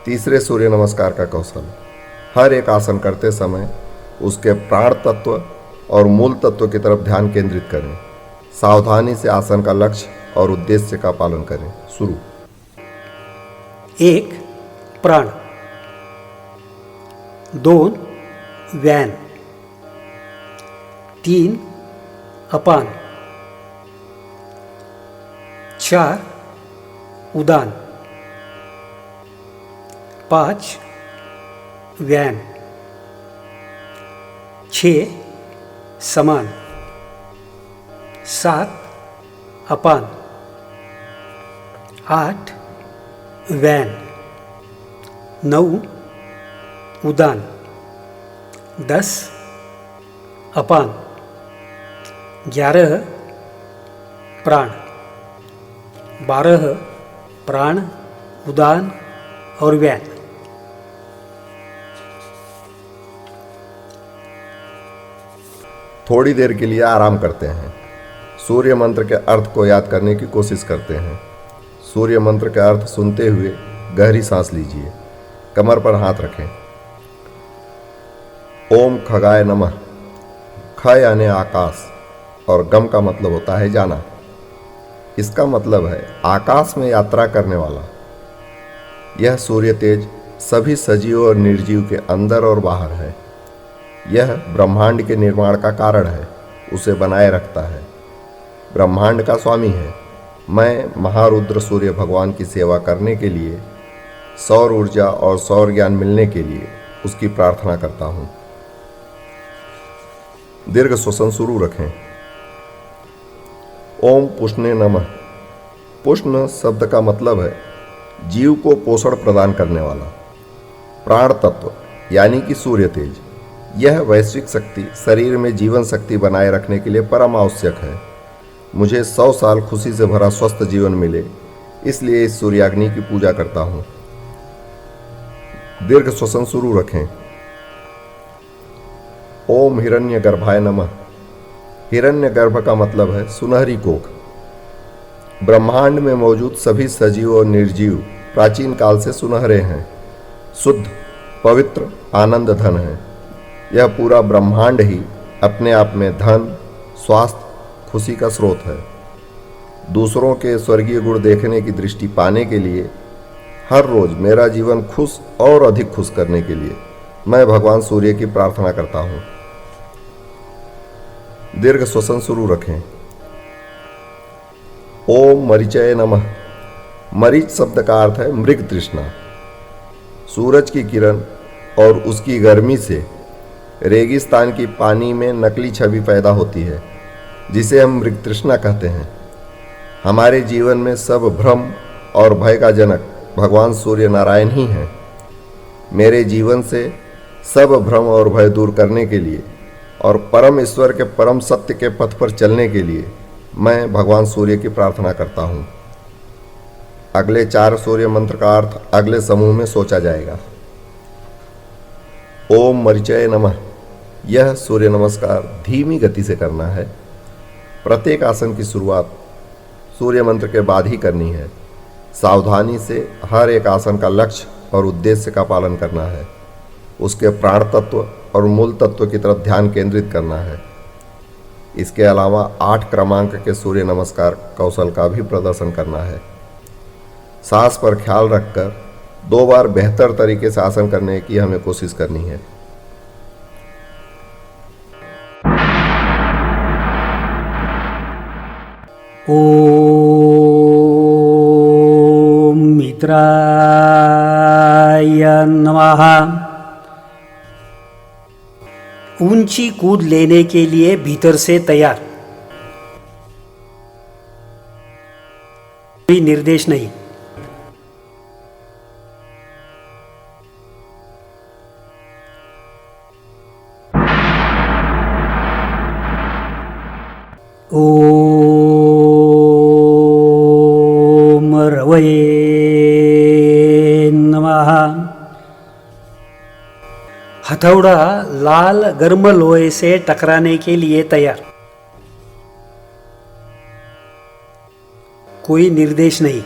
Speaker 1: तीसरे सूर्य नमस्कार का कौशल। हर एक आसन करते समय उसके प्राण तत्व और मूल तत्व की तरफ ध्यान केंद्रित करें। सावधानी से आसन का लक्ष्य और उद्देश्य का पालन करें। शुरू।
Speaker 2: 1. प्राण। 2. व्यान। 3. अपान। 4. उदान। 5. व्यान। 6. समान। 7. अपान। 8. व्यान। 9. उदान। 10. अपान। 11. प्राण। 12. प्राण, उदान और व्यान।
Speaker 1: थोड़ी देर के लिए आराम करते हैं। सूर्य मंत्र के अर्थ को याद करने की कोशिश करते हैं। सूर्य मंत्र के अर्थ सुनते हुए गहरी सांस लीजिए। कमर पर हाथ रखें। ओम खगाय नमः। ख यानी आकाश और गम का मतलब होता है जाना। इसका मतलब है आकाश में यात्रा करने वाला। यह सूर्य तेज सभी सजीव और निर्जीव के अंदर और बाहर है। यह ब्रह्मांड के निर्माण का कारण है, उसे बनाए रखता है, ब्रह्मांड का स्वामी है। मैं महारुद्र सूर्य भगवान की सेवा करने के लिए, सौर ऊर्जा और सौर ज्ञान मिलने के लिए उसकी प्रार्थना करता हूँ। दीर्घ श्वसन शुरू रखें। ओम पुष्णे नमः। पुष्ण शब्द का मतलब है जीव को पोषण प्रदान करने वाला। प्राण तत्व यानी कि सूर्य तेज, यह वैश्विक शक्ति शरीर में जीवन शक्ति बनाए रखने के लिए परम आवश्यक है। मुझे 100 साल खुशी से भरा स्वस्थ जीवन मिले, इसलिए इस सूर्याग्नि की पूजा करता हूँ। दीर्घ श्वसन शुरू रखें। ओम हिरण्य गर्भाय नमः। हिरण्य गर्भ का मतलब है सुनहरी कोख। ब्रह्मांड में मौजूद सभी सजीव और निर्जीव प्राचीन काल से सुनहरे हैं, शुद्ध, पवित्र, आनंद धन है। यह पूरा ब्रह्मांड ही अपने आप में धन, स्वास्थ्य, खुशी का स्रोत है। दूसरों के स्वर्गीय गुण देखने की दृष्टि पाने के लिए, हर रोज मेरा जीवन खुश और अधिक खुश करने के लिए मैं भगवान सूर्य की प्रार्थना करता हूँ। दीर्घ श्वसन शुरू रखें। ओम मरीचय नमः। मरीच शब्द का अर्थ है मृग तृष्णा। सूरज की किरण और उसकी गर्मी से रेगिस्तान की पानी में नकली छवि पैदा होती है, जिसे हम मृग तृष्णा कहते हैं। हमारे जीवन में सब भ्रम और भय का जनक भगवान सूर्य नारायण ही हैं। मेरे जीवन से सब भ्रम और भय दूर करने के लिए और परम ईश्वर के परम सत्य के पथ पर चलने के लिए मैं भगवान सूर्य की प्रार्थना करता हूँ। अगले 4 सूर्य मंत्र का अर्थ अगले समूह में सोचा जाएगा। ओम मरीचय नमः। यह सूर्य नमस्कार धीमी गति से करना है। प्रत्येक आसन की शुरुआत सूर्य मंत्र के बाद ही करनी है। सावधानी से हर एक आसन का लक्ष्य और उद्देश्य का पालन करना है। उसके प्राण तत्व और मूल तत्व की तरफ ध्यान केंद्रित करना है। इसके अलावा 8 क्रमांक के सूर्य नमस्कार कौशल का भी प्रदर्शन करना है। सांस पर ख्याल रखकर 2 बार बेहतर तरीके से आसन करने की हमें कोशिश करनी है।
Speaker 2: ओम मित्राय नमः। ऊंची कूद लेने के लिए भीतर से तैयार, कोई निर्देश नहीं। ओम रवये नमः। हथौड़ा लाल गर्म लोहे से टकराने के लिए तैयार, कोई निर्देश नहीं।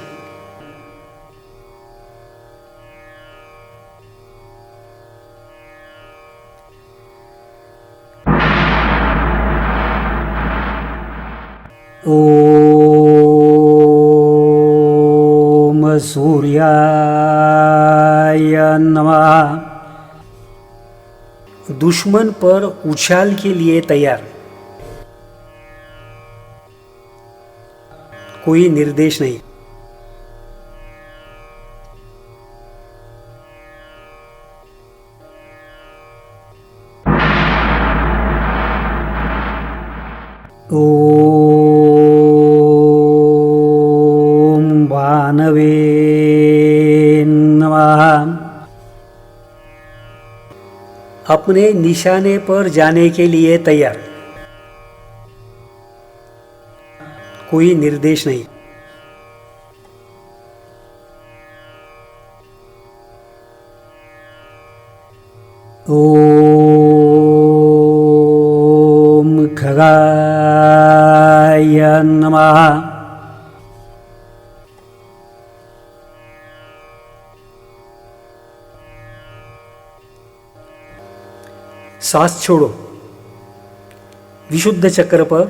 Speaker 2: ओम सूर्याय नमः। दुश्मन पर उछाल के लिए तैयार, कोई निर्देश नहीं। ओम भानवे नमः। अपने निशाने पर जाने के लिए तैयार, कोई निर्देश नहीं। ओम खगाय नमः। सांस छोड़ो, विशुद्ध चक्र पर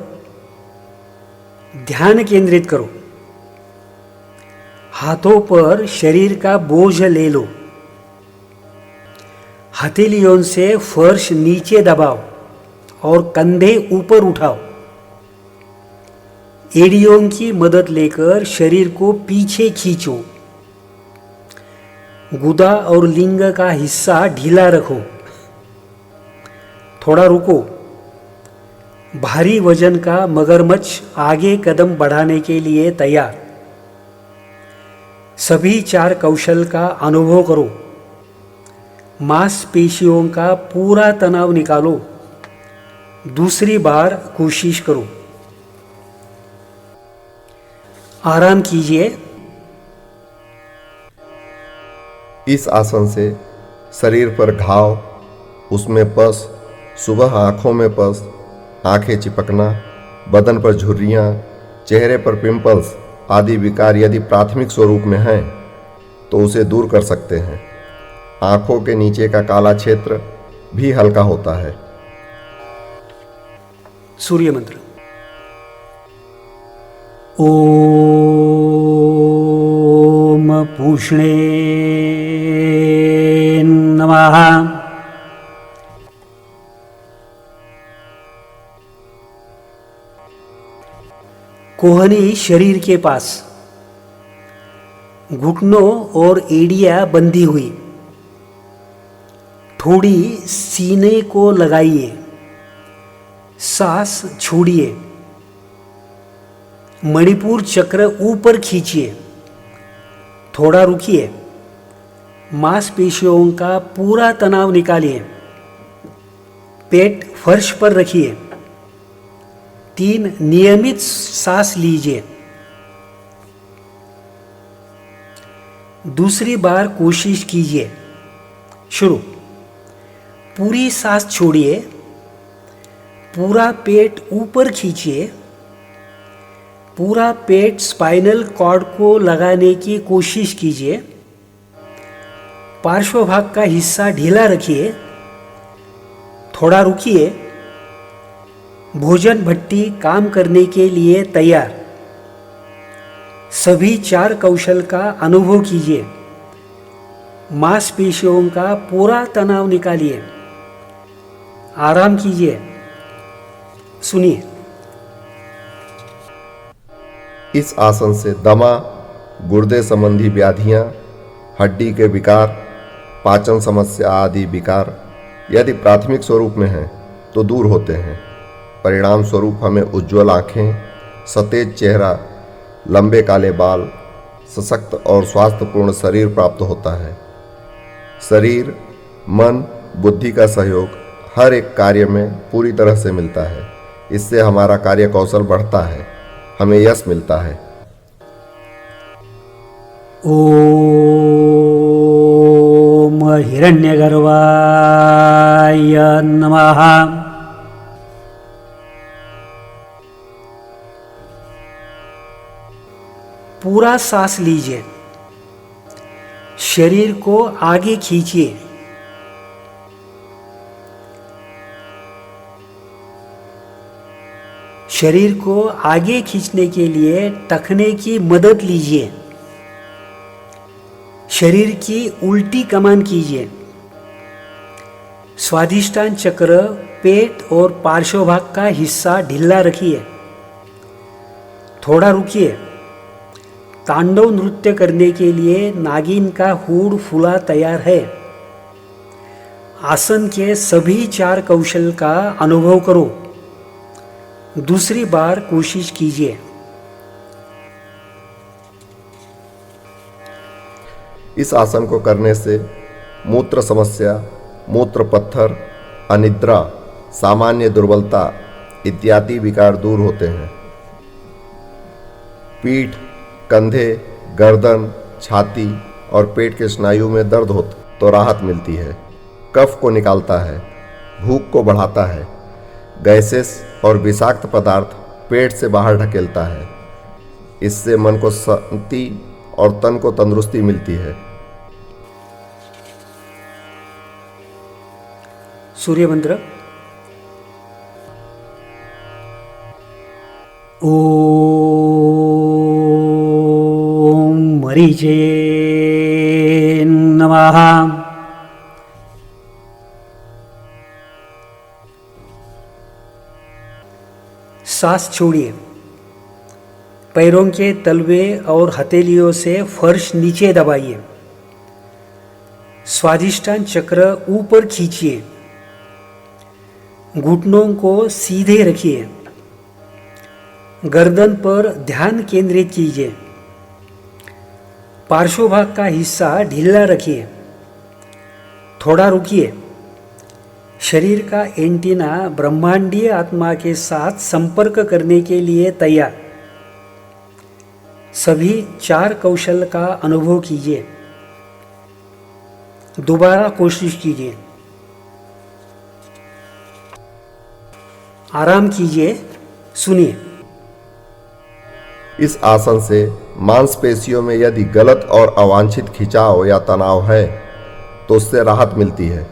Speaker 2: ध्यान केंद्रित करो। हाथों पर शरीर का बोझ ले लो, हथेलियों से फर्श नीचे दबाओ और कंधे ऊपर उठाओ। एड़ियों की मदद लेकर शरीर को पीछे खींचो। गुदा और लिंग का हिस्सा ढीला रखो। थोड़ा रुको। भारी वजन का मगरमच्छ आगे कदम बढ़ाने के लिए तैयार। सभी 4 कौशल का अनुभव करो। मांसपेशियों का पूरा तनाव निकालो। दूसरी बार कोशिश करो। आराम कीजिए।
Speaker 1: इस आसन से शरीर पर घाव, उसमें पस, सुबह आंखों में पस, आंखें चिपकना, बदन पर झुर्रियां, चेहरे पर पिंपल्स आदि विकार यदि प्राथमिक स्वरूप में हैं तो उसे दूर कर सकते हैं। आंखों के नीचे का काला क्षेत्र भी हल्का होता है।
Speaker 2: सूर्य मंत्र। ओम पूष्णे नमः। कोहनी शरीर के पास, घुटनों और एड़ियां बंधी हुई। थोड़ी सीने को लगाइए। सांस छोड़िए। मणिपुर चक्र ऊपर खींचिए। थोड़ा रुकिए। मांसपेशियों का पूरा तनाव निकालिए। पेट फर्श पर रखिए। 3 नियमित सांस लीजिए। दूसरी बार कोशिश कीजिए। शुरू। पूरी सांस छोड़िए। पूरा पेट ऊपर खींचिए। पूरा पेट स्पाइनल कॉर्ड को लगाने की कोशिश कीजिए। पार्श्व भाग का हिस्सा ढीला रखिए। थोड़ा रुकिए। भोजन भट्टी काम करने के लिए तैयार। सभी 4 कौशल का अनुभव कीजिए। मांसपेशियों का पूरा तनाव निकालिए। आराम कीजिए। सुनिए।
Speaker 1: इस आसन से दमा, गुर्दे संबंधी व्याधियां, हड्डी के विकार, पाचन समस्या आदि विकार यदि प्राथमिक स्वरूप में हैं तो दूर होते हैं। परिणाम स्वरूप हमें उज्ज्वल आंखें, सतेज चेहरा, लंबे काले बाल, सशक्त और स्वास्थ्यपूर्ण शरीर प्राप्त होता है। शरीर, मन, बुद्धि का सहयोग हर एक कार्य में पूरी तरह से मिलता है। इससे हमारा कार्य कौशल बढ़ता है, हमें यश मिलता है।
Speaker 2: ओम हिरण्यगर्भाय नमः। पूरा सांस लीजिए। शरीर को आगे खींचिए। शरीर को आगे खींचने के लिए टखने की मदद लीजिए। शरीर की उल्टी कमान कीजिए। स्वादिष्टान चक्र, पेट और पार्श्व भाग का हिस्सा ढीला रखिए। थोड़ा रुकिए। तांडव नृत्य करने के लिए नागिन का हुड फूला तैयार है। आसन के सभी 4 कौशल का अनुभव करो। दूसरी बार कोशिश कीजिए।
Speaker 1: इस आसन को करने से मूत्र समस्या, मूत्र पत्थर, अनिद्रा, सामान्य दुर्बलता इत्यादि विकार दूर होते हैं। पीठ, कंधे, गर्दन, छाती और पेट के स्नायु में दर्द हो तो राहत मिलती है। कफ को निकालता है, भूख को बढ़ाता है, गैसेस और विषाक्त पदार्थ पेट से बाहर ढकेलता है। इससे मन को शांति और तन को तंदुरुस्ती मिलती है।
Speaker 2: सूर्य मंत्र। ओम मरीचे नमः। सांस छोड़िए। पैरों के तलवे और हथेलियों से फर्श नीचे दबाइए। स्वादिष्टान चक्र ऊपर खींचिए। घुटनों को सीधे रखिए। गर्दन पर ध्यान केंद्रित कीजिए। पार्श्वभाग का हिस्सा ढीला रखिए। थोड़ा रुकिए। शरीर का एंटीना ब्रह्मांडीय आत्मा के साथ संपर्क करने के लिए तैयार। सभी 4 कौशल का अनुभव कीजिए। दोबारा कोशिश कीजिए। आराम कीजिए, सुनिए।
Speaker 1: इस आसन से मांसपेशियों में यदि गलत और अवांछित खिंचाव या तनाव है तो उससे राहत मिलती है।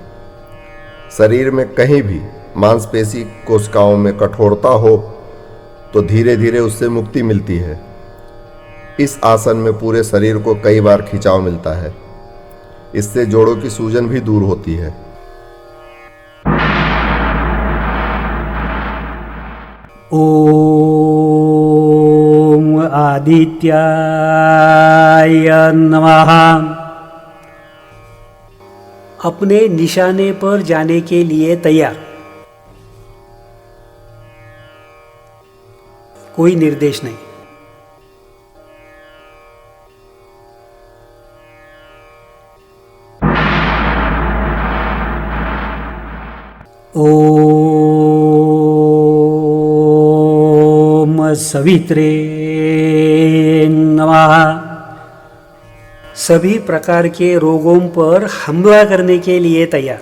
Speaker 1: शरीर में कहीं भी मांसपेशी कोशिकाओं में कठोरता हो तो धीरे धीरे उससे मुक्ति मिलती है। इस आसन में पूरे शरीर को कई बार खिंचाव मिलता है। इससे जोड़ों की सूजन भी दूर होती है।
Speaker 2: ओम आदित्याय नमः। अपने निशाने पर जाने के लिए तैयार। कोई निर्देश नहीं। ओम सवित्रे नमः। सभी प्रकार के रोगों पर हमला करने के लिए तैयार।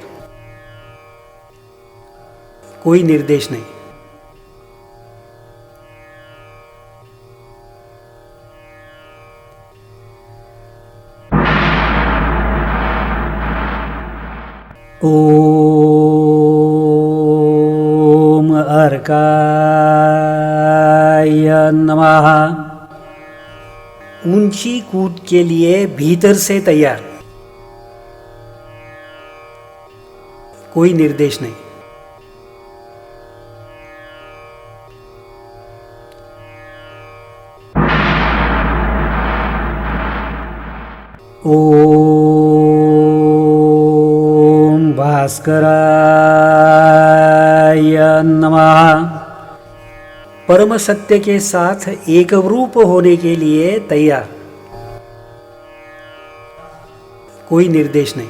Speaker 2: कोई निर्देश नहीं। ओम अर्काय नमः। ऊंची कूद के लिए भीतर से तैयार। कोई निर्देश नहीं। ओम भास्कराय नमः। परम सत्य के साथ एकरूप होने के लिए तैयार। कोई निर्देश नहीं।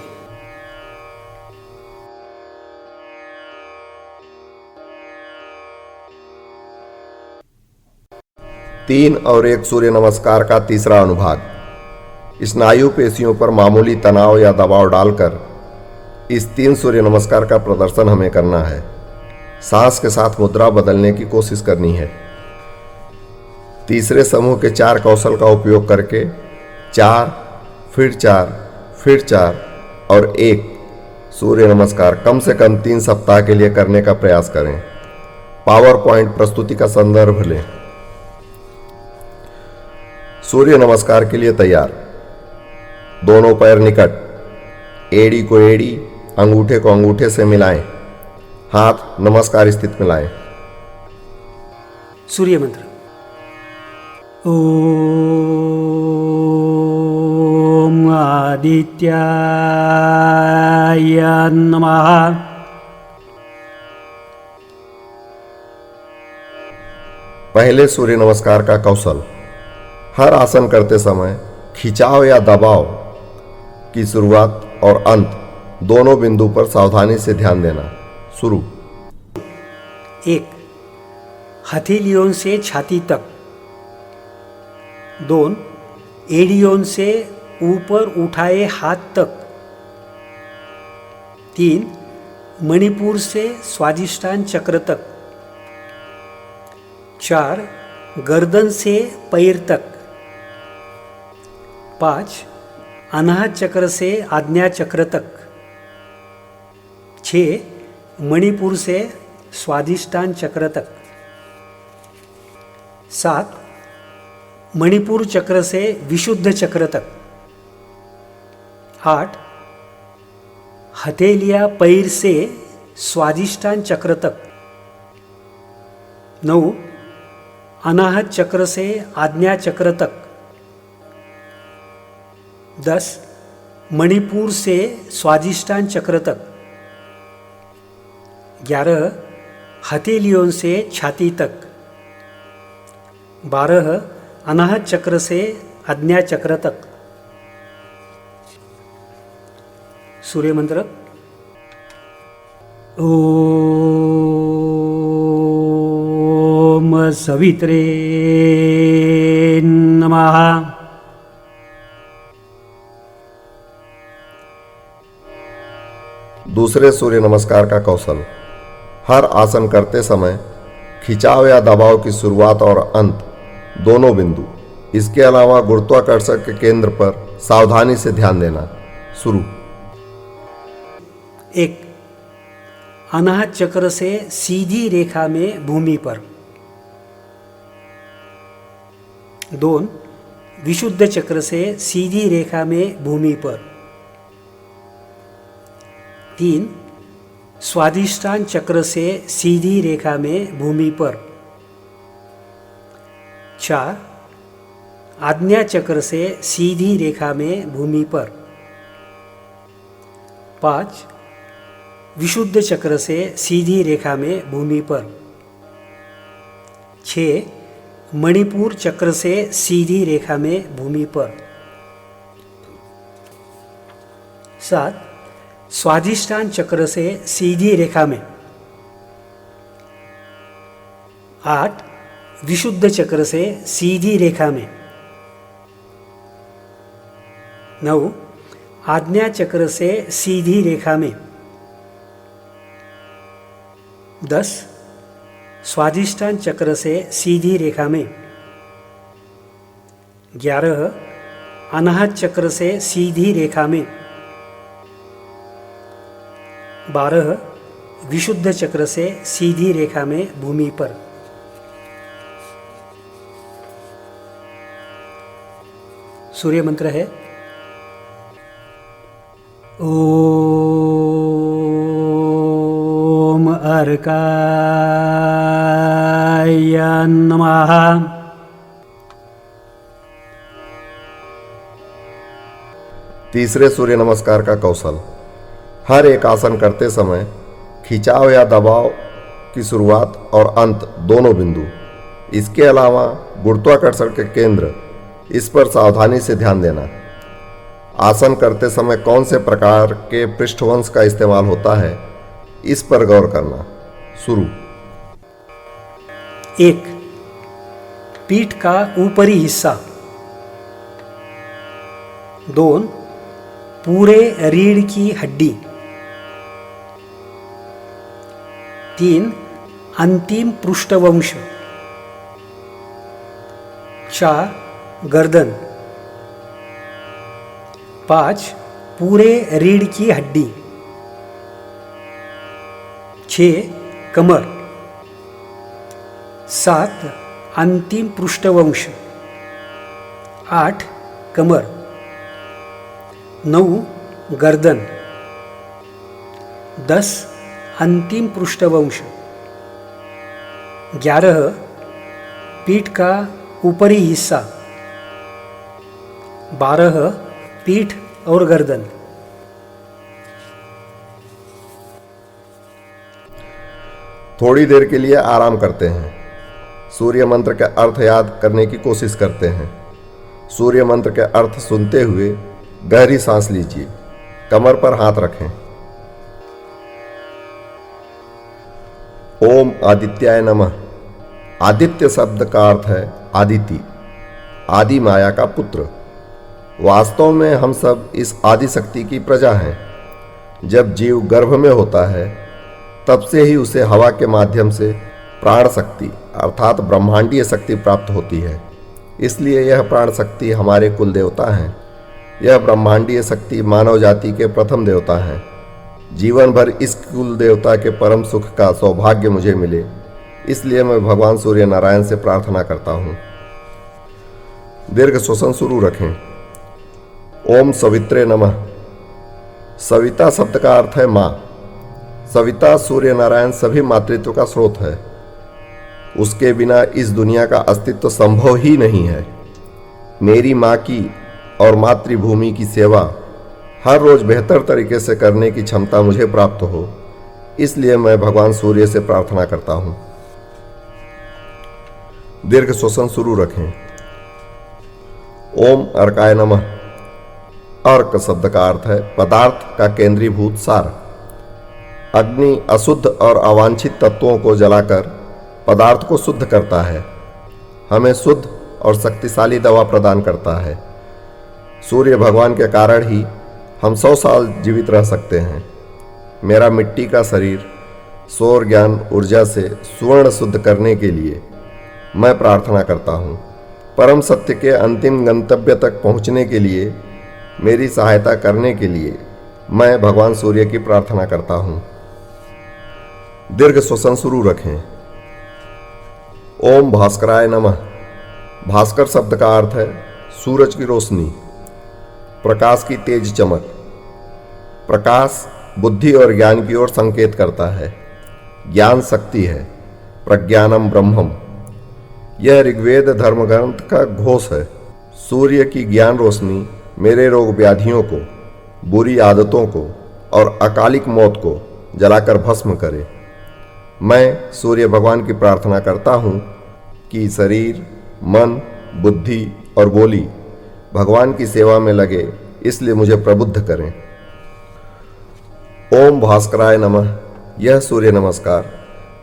Speaker 1: तीन और एक सूर्य नमस्कार का तीसरा अनुभाग। स्नायु पेशियों पर मामूली तनाव या दबाव डालकर इस 3 सूर्य नमस्कार का प्रदर्शन हमें करना है। सांस के साथ मुद्रा बदलने की कोशिश करनी है। तीसरे समूह के 4 कौशल का उपयोग करके 4 फिर 4 फिर 4 और 1 सूर्य नमस्कार कम से कम 3 सप्ताह के लिए करने का प्रयास करें। पावर पॉइंट प्रस्तुति का संदर्भ लें। सूर्य नमस्कार के लिए तैयार। दोनों पैर निकट, एड़ी को एड़ी, अंगूठे को अंगूठे से मिलाएं। हाथ नमस्कार स्थिति में लाएं।
Speaker 2: सूर्य मंत्र। ओम आदित्याय नमः।
Speaker 1: पहले सूर्य नमस्कार का कौशल। हर आसन करते समय खिंचाव या दबाव की शुरुआत और अंत दोनों बिंदु पर सावधानी से ध्यान देना। शुरू।
Speaker 2: 1 हथेलियों से छाती तक। 2 एड़ियों से ऊपर उठाए हाथ तक। 3 मणिपुर से स्वादिष्टान चक्र तक। 4 गर्दन से पैर तक। 5 अनाहत चक्र से आज्ञा चक्र तक। 6 मणिपुर से स्वादिष्टान चक्र तक। 7 मणिपुर चक्र से विशुद्ध चक्र तक। 8 हथेलियां पैर से स्वादिष्टान चक्र तक। 9 अनाहत चक्र से आज्ञा चक्र तक। 10. मणिपुर से स्वादिष्टान चक्र तक। 11. हथेलियों से छाती तक। 12. अनाहत चक्र से आज्ञा चक्र तक। सूर्य मंत्र। ओम सवित्रे नमः।
Speaker 1: दूसरे सूर्य नमस्कार का कौशल। हर आसन करते समय खिंचाव या दबाव की शुरुआत और अंत दोनों बिंदु, इसके अलावा गुरुत्वाकर्षण के केंद्र पर सावधानी से ध्यान देना। शुरू।
Speaker 2: 1. अनाहत चक्र से सीधी रेखा में भूमि पर। 2. विशुद्ध चक्र से सीधी रेखा में भूमि पर। 3. स्वादिष्टान चक्र से सीधी रेखा में भूमि पर। 4. आज्ञा चक्र से सीधी रेखा में भूमि पर। 5. विशुद्ध चक्र से सीधी रेखा में भूमि पर। 6. मणिपुर चक्र से सीधी रेखा में भूमि पर। 7. स्वादिष्टान चक्र से सीधी रेखा में। 8. विशुद्ध चक्र से सीधी रेखा में। 9. आज्ञा चक्र से सीधी रेखा में। 10. स्वादिष्टान चक्र से सीधी रेखा में। 11. अनाहत चक्र से सीधी रेखा में। 12. विशुद्ध चक्र से सीधी रेखा में भूमि पर। सूर्य मंत्र है ओम अर्काय नमः।
Speaker 1: तीसरे सूर्य नमस्कार का कौशल। हर एक आसन करते समय खिंचाव या दबाव की शुरुआत और अंत दोनों बिंदु, इसके अलावा गुरुत्वाकर्षण के केंद्र, इस पर सावधानी से ध्यान देना। आसन करते समय कौन से प्रकार के पृष्ठवंश का इस्तेमाल होता है, इस पर गौर करना। शुरू।
Speaker 2: 1. पीठ का ऊपरी हिस्सा। 2. पूरे रीढ़ की हड्डी। 3. अंतिम पृष्ठवंश। 4. गर्दन। 5. पूरे रीढ़ की हड्डी। 6. कमर। 7. अंतिम पृष्ठवंश। 8. कमर। 9. गर्दन। 10. अंतिम पृष्ठवंश। 11. पीठ का ऊपरी हिस्सा। 12. पीठ और गर्दन।
Speaker 1: थोड़ी देर के लिए आराम करते हैं। सूर्य मंत्र के अर्थ याद करने की कोशिश करते हैं। सूर्य मंत्र के अर्थ सुनते हुए गहरी सांस लीजिए। कमर पर हाथ रखें। ओम आदित्याय नमः। आदित्य शब्द का अर्थ है आदिति, आदि माया का पुत्र। वास्तव में हम सब इस आदि शक्ति की प्रजा हैं। जब जीव गर्भ में होता है तब से ही उसे हवा के माध्यम से प्राण शक्ति अर्थात ब्रह्मांडीय शक्ति प्राप्त होती है। इसलिए यह प्राण शक्ति हमारे कुल देवता हैं। यह ब्रह्मांडीय शक्ति मानव जाति के प्रथम देवता हैं। जीवन भर इस कुल देवता के परम सुख का सौभाग्य मुझे मिले, इसलिए मैं भगवान सूर्य नारायण से प्रार्थना करता हूँ। दीर्घ श्वसन शुरू रखें। ओम सवित्रे नमः। सविता शब्द का अर्थ है माँ। सविता सूर्य नारायण सभी मातृत्व का स्रोत है। उसके बिना इस दुनिया का अस्तित्व संभव ही नहीं है। मेरी माँ की और मातृभूमि की सेवा हर रोज बेहतर तरीके से करने की क्षमता मुझे प्राप्त हो, इसलिए मैं भगवान सूर्य से प्रार्थना करता हूँ। दीर्घ श्वसन शुरू रखें। ओम अर्काय नमः। अर्क शब्द का अर्थ है पदार्थ का केंद्रीभूत सार। अग्नि अशुद्ध और अवांछित तत्वों को जलाकर पदार्थ को शुद्ध करता है, हमें शुद्ध और शक्तिशाली दवा प्रदान करता है। सूर्य भगवान के कारण ही हम 100 साल जीवित रह सकते हैं। मेरा मिट्टी का शरीर सौर ज्ञान ऊर्जा से स्वर्ण शुद्ध करने के लिए मैं प्रार्थना करता हूँ। परम सत्य के अंतिम गंतव्य तक पहुँचने के लिए मेरी सहायता करने के लिए मैं भगवान सूर्य की प्रार्थना करता हूँ। दीर्घ श्वसन शुरू रखें। ओम भास्कराय नमः। भास्कर शब्द का अर्थ है सूरज की रोशनी, प्रकाश की तेज चमक। प्रकाश बुद्धि और ज्ञान की ओर संकेत करता है। ज्ञान शक्ति है, प्रज्ञानम ब्रह्मम। यह ऋग्वेद धर्म ग्रंथ का घोष है। सूर्य की ज्ञान रोशनी मेरे रोग व्याधियों को, बुरी आदतों को और अकालिक मौत को जलाकर भस्म करे। मैं सूर्य भगवान की प्रार्थना करता हूँ कि शरीर, मन, बुद्धि और बोली भगवान की सेवा में लगे, इसलिए मुझे प्रबुद्ध करें। ओम भास्कराय नमः। यह सूर्य नमस्कार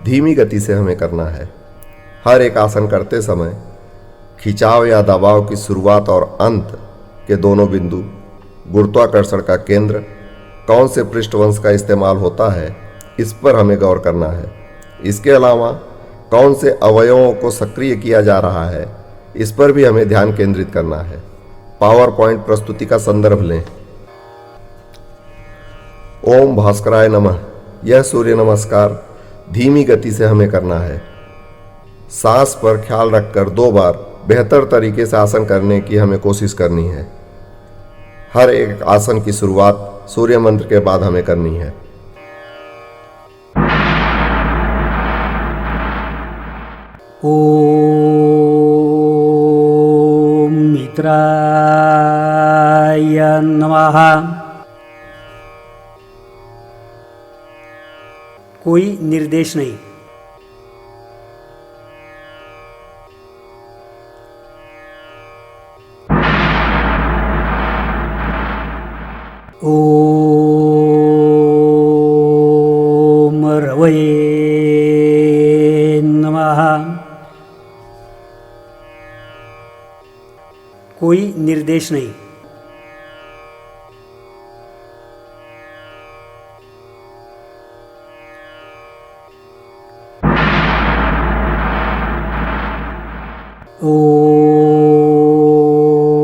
Speaker 1: धीमी गति से हमें करना है। हर एक आसन करते समय खिंचाव या दबाव की शुरुआत और अंत के दोनों बिंदु, गुरुत्वाकर्षण का केंद्र, कौन से पृष्ठवंश का इस्तेमाल होता है, इस पर हमें गौर करना है। इसके अलावा कौन से अवयवों को सक्रिय किया जा रहा है, इस पर भी हमें ध्यान केंद्रित करना है। पावर पॉइंट प्रस्तुति का संदर्भ लें। ओम भास्कराय नमः। यह सूर्य नमस्कार धीमी गति से हमें करना है। सांस पर ख्याल रखकर 2 बार बेहतर तरीके से आसन करने की हमें कोशिश करनी है। हर एक आसन की शुरुआत सूर्य मंत्र के बाद हमें करनी है।
Speaker 2: ओम मित्राय नमः। कोई निर्देश नहीं। ओम रवये नमः। कोई निर्देश नहीं।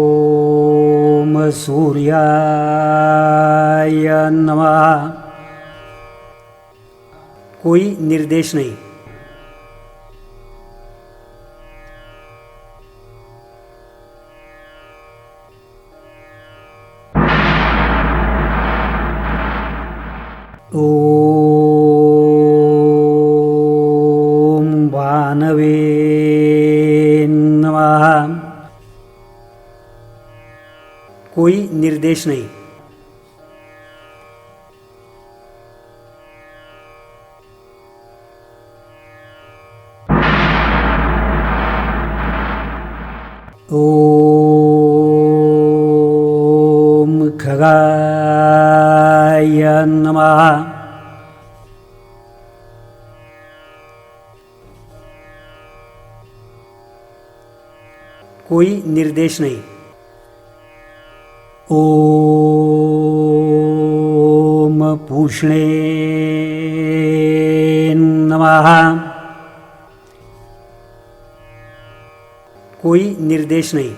Speaker 2: ओम सूर्याय नमः। कोई निर्देश नहीं। ओम भानवे नमः। कोई निर्देश नहीं। ओम खगाय नमः। कोई निर्देश नहीं। ओम पूष्णे नमः। कोई निर्देश नहीं।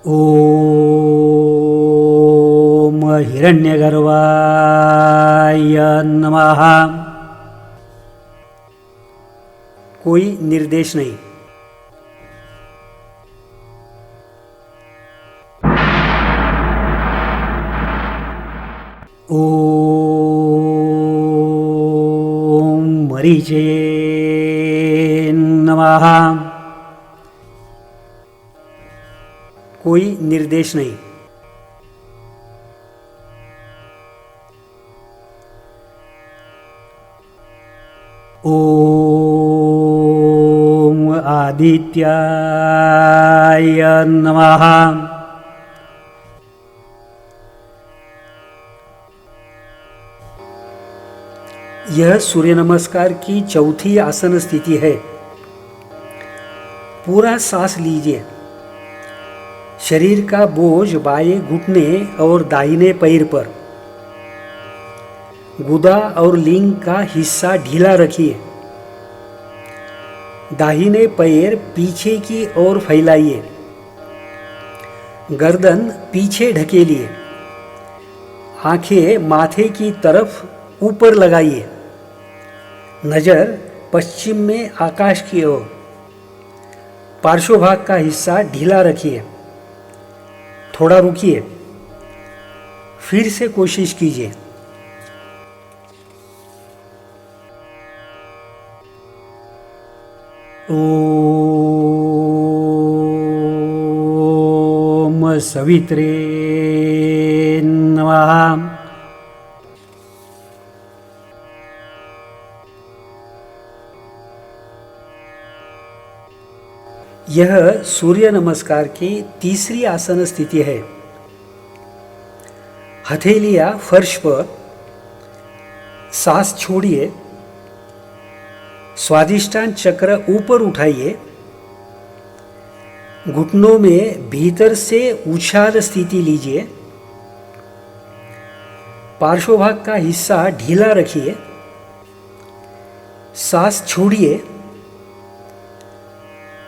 Speaker 2: ओम हिरण्यगर्भाय नमः। कोई निर्देश नहीं। ओम मरीचे नमः। कोई निर्देश नहीं। ओम आदित्याय नमः। यह सूर्य नमस्कार की चौथी आसन स्थिति है। पूरा सांस लीजिए। शरीर का बोझ बाएं घुटने और दाहिने पैर पर, गुदा और लिंग का हिस्सा ढीला रखिए। दाहिने पैर पीछे की ओर फैलाइए। गर्दन पीछे ढकेलिए। आंखें माथे की तरफ ऊपर लगाइए। नजर पश्चिम में आकाश की ओर। पार्श्वभाग का हिस्सा ढीला रखिए। थोड़ा रुकिए, फिर से कोशिश कीजिए। ओम सवित्रे नमः। यह सूर्य नमस्कार की तीसरी आसन स्थिति है। हथेलियां फर्श पर। सांस छोड़िए। स्वादिष्टान चक्र ऊपर उठाइए। घुटनों में भीतर से उछाल स्थिति लीजिए। पार्श्वभाग का हिस्सा ढीला रखिए। सांस छोड़िए।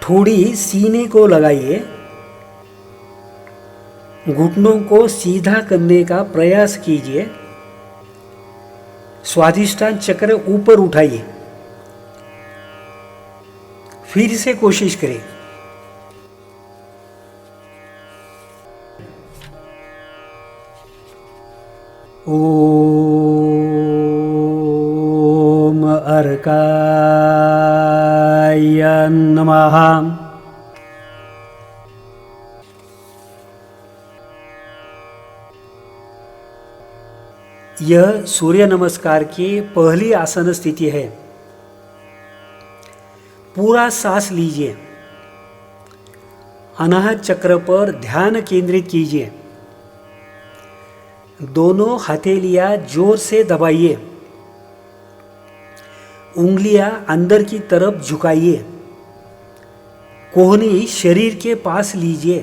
Speaker 2: थोड़ी सीने को लगाइए। घुटनों को सीधा करने का प्रयास कीजिए। स्वादिष्टान चक्र ऊपर उठाइए। फिर से कोशिश करें। ओम अर्काय नमः। यह सूर्य नमस्कार की पहली आसन स्थिति है। पूरा सांस लीजिए। अनाहत चक्र पर ध्यान केंद्रित कीजिए। दोनों हथेलियां जोर से दबाइए। उंगलियां अंदर की तरफ झुकाइए। कोहनी शरीर के पास लीजिए।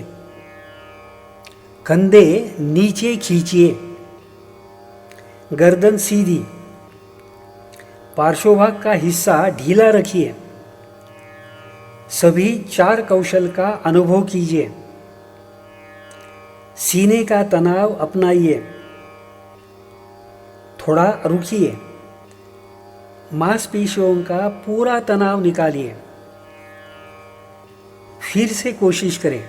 Speaker 2: कंधे नीचे खींचिए। गर्दन सीधी। पार्श्वभाग का हिस्सा ढीला रखिए। सभी 4 कौशल का अनुभव कीजिए। सीने का तनाव अपनाइए। थोड़ा रुकिए। मांसपेशियों का पूरा तनाव निकालिए। फिर से कोशिश करें।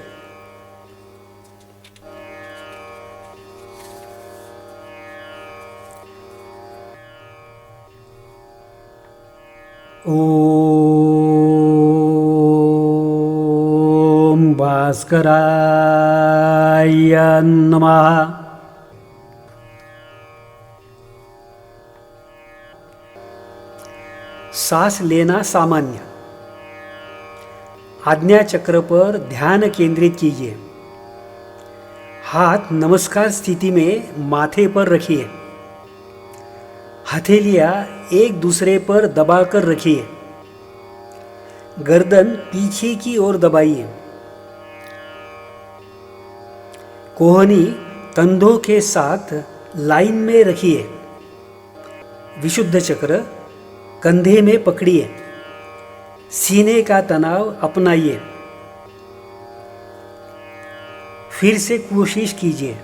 Speaker 2: ओम भास्कराय नमः। सांस लेना सामान्य। आज्ञा चक्र पर ध्यान केंद्रित कीजिए। हाथ नमस्कार स्थिति में माथे पर रखिए। हथेलियां एक दूसरे पर दबाकर रखिए। गर्दन पीछे की ओर दबाइए। कोहनी कंधों के साथ लाइन में रखिए। विशुद्ध चक्र कंधे में पकड़िए। सीने का तनाव अपनाइए। फिर से कोशिश कीजिए।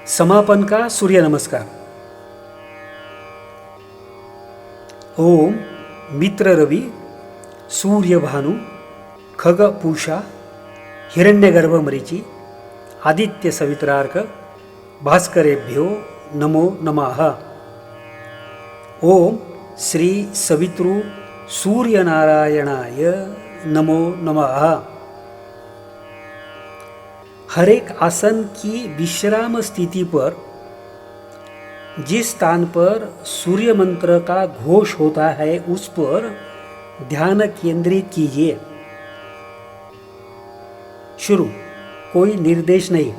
Speaker 2: समापन का सूर्य नमस्कार। ओम मित्र रवि, सूर्य भानु, खग पूषा, हिरण्यगर्भ मरीची, आदित्य सवित्रार्क, भास्करेभ्यो नमो नमः. ओम श्री सवितृ सूर्यनारायणाय नमो नमः. हर एक आसन की विश्राम स्थिति पर जिस स्थान पर सूर्य मंत्र का घोष होता है उस पर ध्यान केंद्रित कीजिए. शुरू. कोई निर्देश नहीं.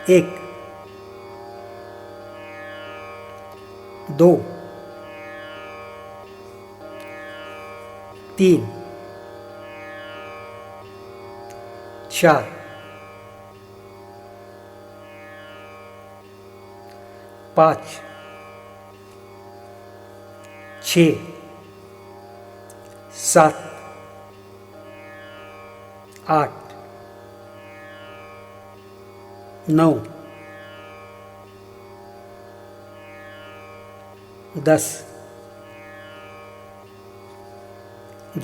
Speaker 2: 1 2 3 4 5 6 7 8 9 10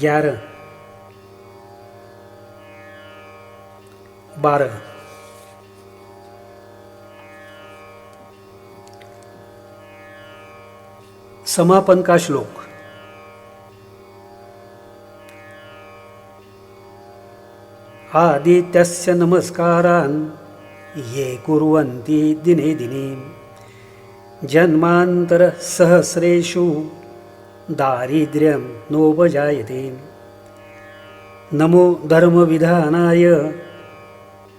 Speaker 2: 11 12. समापन का श्लोक. आदित्यस्य नमस्कारान् ये कुर्वन्ति दिने दिने जन्मांतर सहस्रेषु दारिद्र्यं नोपजायते. नमो धर्मविधानाय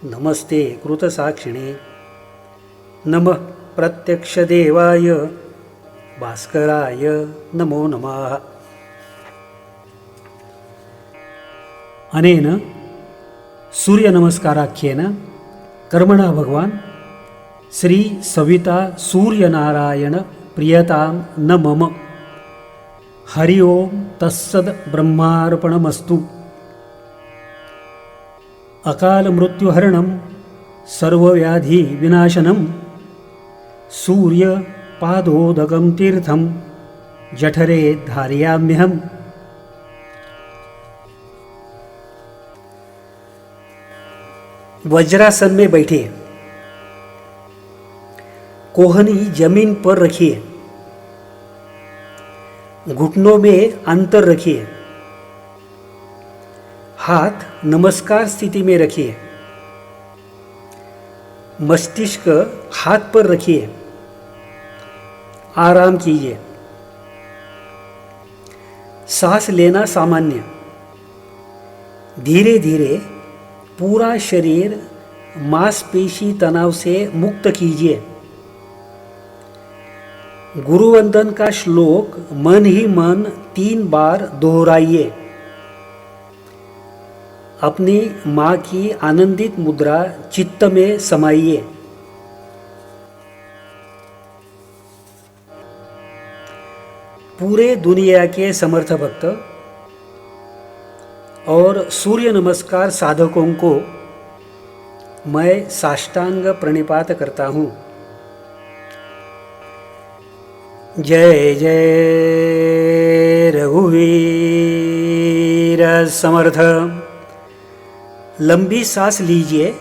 Speaker 2: नमस्ते कृतसाक्षिणे. नमः प्रत्यक्षदेवाय भास्कराय नमो नमः. अनेन सूर्यनमस्काराख्येन कर्मणा भगवान् श्री सविता सूर्यनारायण प्रियतां न मम. हरि ओम तत्सद ब्रह्मार्पणमस्तु. अकाल मृत्युहरणं सर्वव्याधि विनाशनं सूर्य पादोदकं तीर्थं जठरे धारयाम्यहम्. वज्रासन में बैठिए. कोहनी जमीन पर रखिए. घुटनों में अंतर रखिए. हाथ नमस्कार स्थिति में रखिए. मस्तिष्क हाथ पर रखिए. आराम कीजिए. सांस लेना सामान्य. धीरे धीरे पूरा शरीर मांसपेशी तनाव से मुक्त कीजिए. गुरुवंदन का श्लोक मन ही मन 3 बार दोहराइए. अपनी माँ की आनंदित मुद्रा चित्त में समाइए. पूरे दुनिया के समर्थ भक्त और सूर्य नमस्कार साधकों को मैं साष्टांग प्रणिपात करता हूँ. जय जय रघुवीर समर्थ. लंबी सांस लीजिए.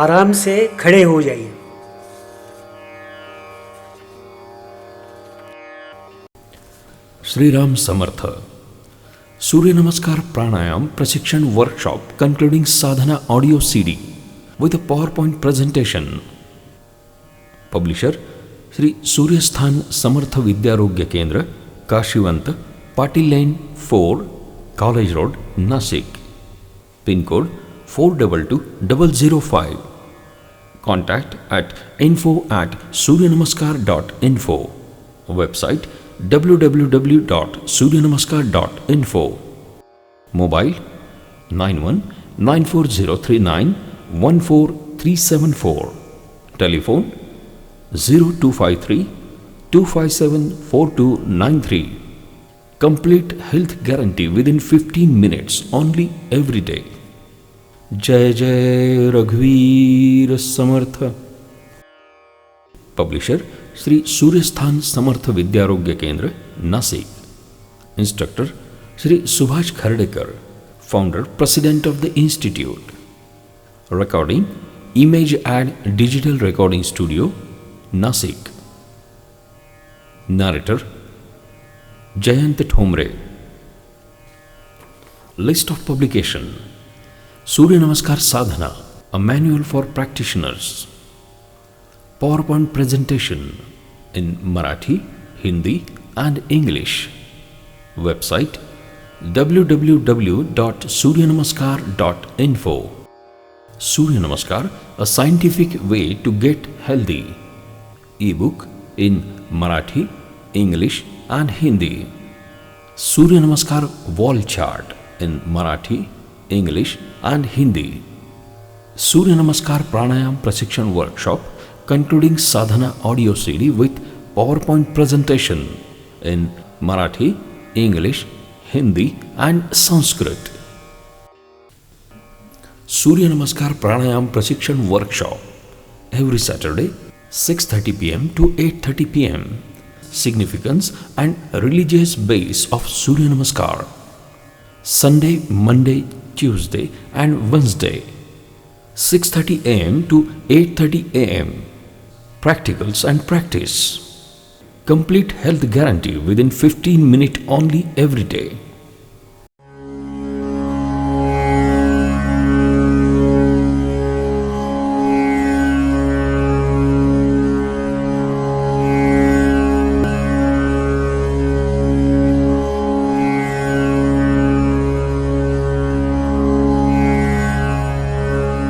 Speaker 2: आराम से खड़े हो जाइए.
Speaker 3: श्री राम समर्थ. Surya Namaskar Pranayam Prashikshan Workshop concluding Sadhana audio CD with a PowerPoint presentation. Publisher Sri Suryasthan Samartha Vidyarogya Kendra, Kashiwant, Patil Lane 4, College Road, Nasik. Pin code 422005. Contact at info@suryanamaskar.info. Website www.suryanamaskar.info. Mobile 919403914374. Telephone 0253-257-4293. Complete health guarantee within 15 minutes only every day. Jai Jai Raghuveer Samartha. Publisher Sri Suryasthan Samartha Vidyarogya Kendra, Nasik. Instructor Sri Subhash Khardekar. founder, president of the institute. Recording, Image and Digital Recording Studio, Nasik. Narrator, Jayant Thomre. List of publication: Surya Namaskar Sadhana, a manual for practitioners. PowerPoint presentation in Marathi, Hindi and English. Website www.suryanamaskar.info. Surya Namaskar, a scientific way to get healthy. Ebook in Marathi, English and Hindi. Surya Namaskar wall chart in Marathi, English and Hindi. Surya Namaskar Pranayam Prashikshan Workshop, concluding sadhana audio CD with PowerPoint presentation in Marathi, English, Hindi and Sanskrit. Surya Namaskar Pranayam Prashikshan Workshop, every Saturday 6:30 pm to 8:30 pm. Significance and religious base of Surya Namaskar. Sunday, Monday, Tuesday and Wednesday 6:30 am to 8:30 am. Practicals and practice. Complete health guarantee within 15 minutes only every day.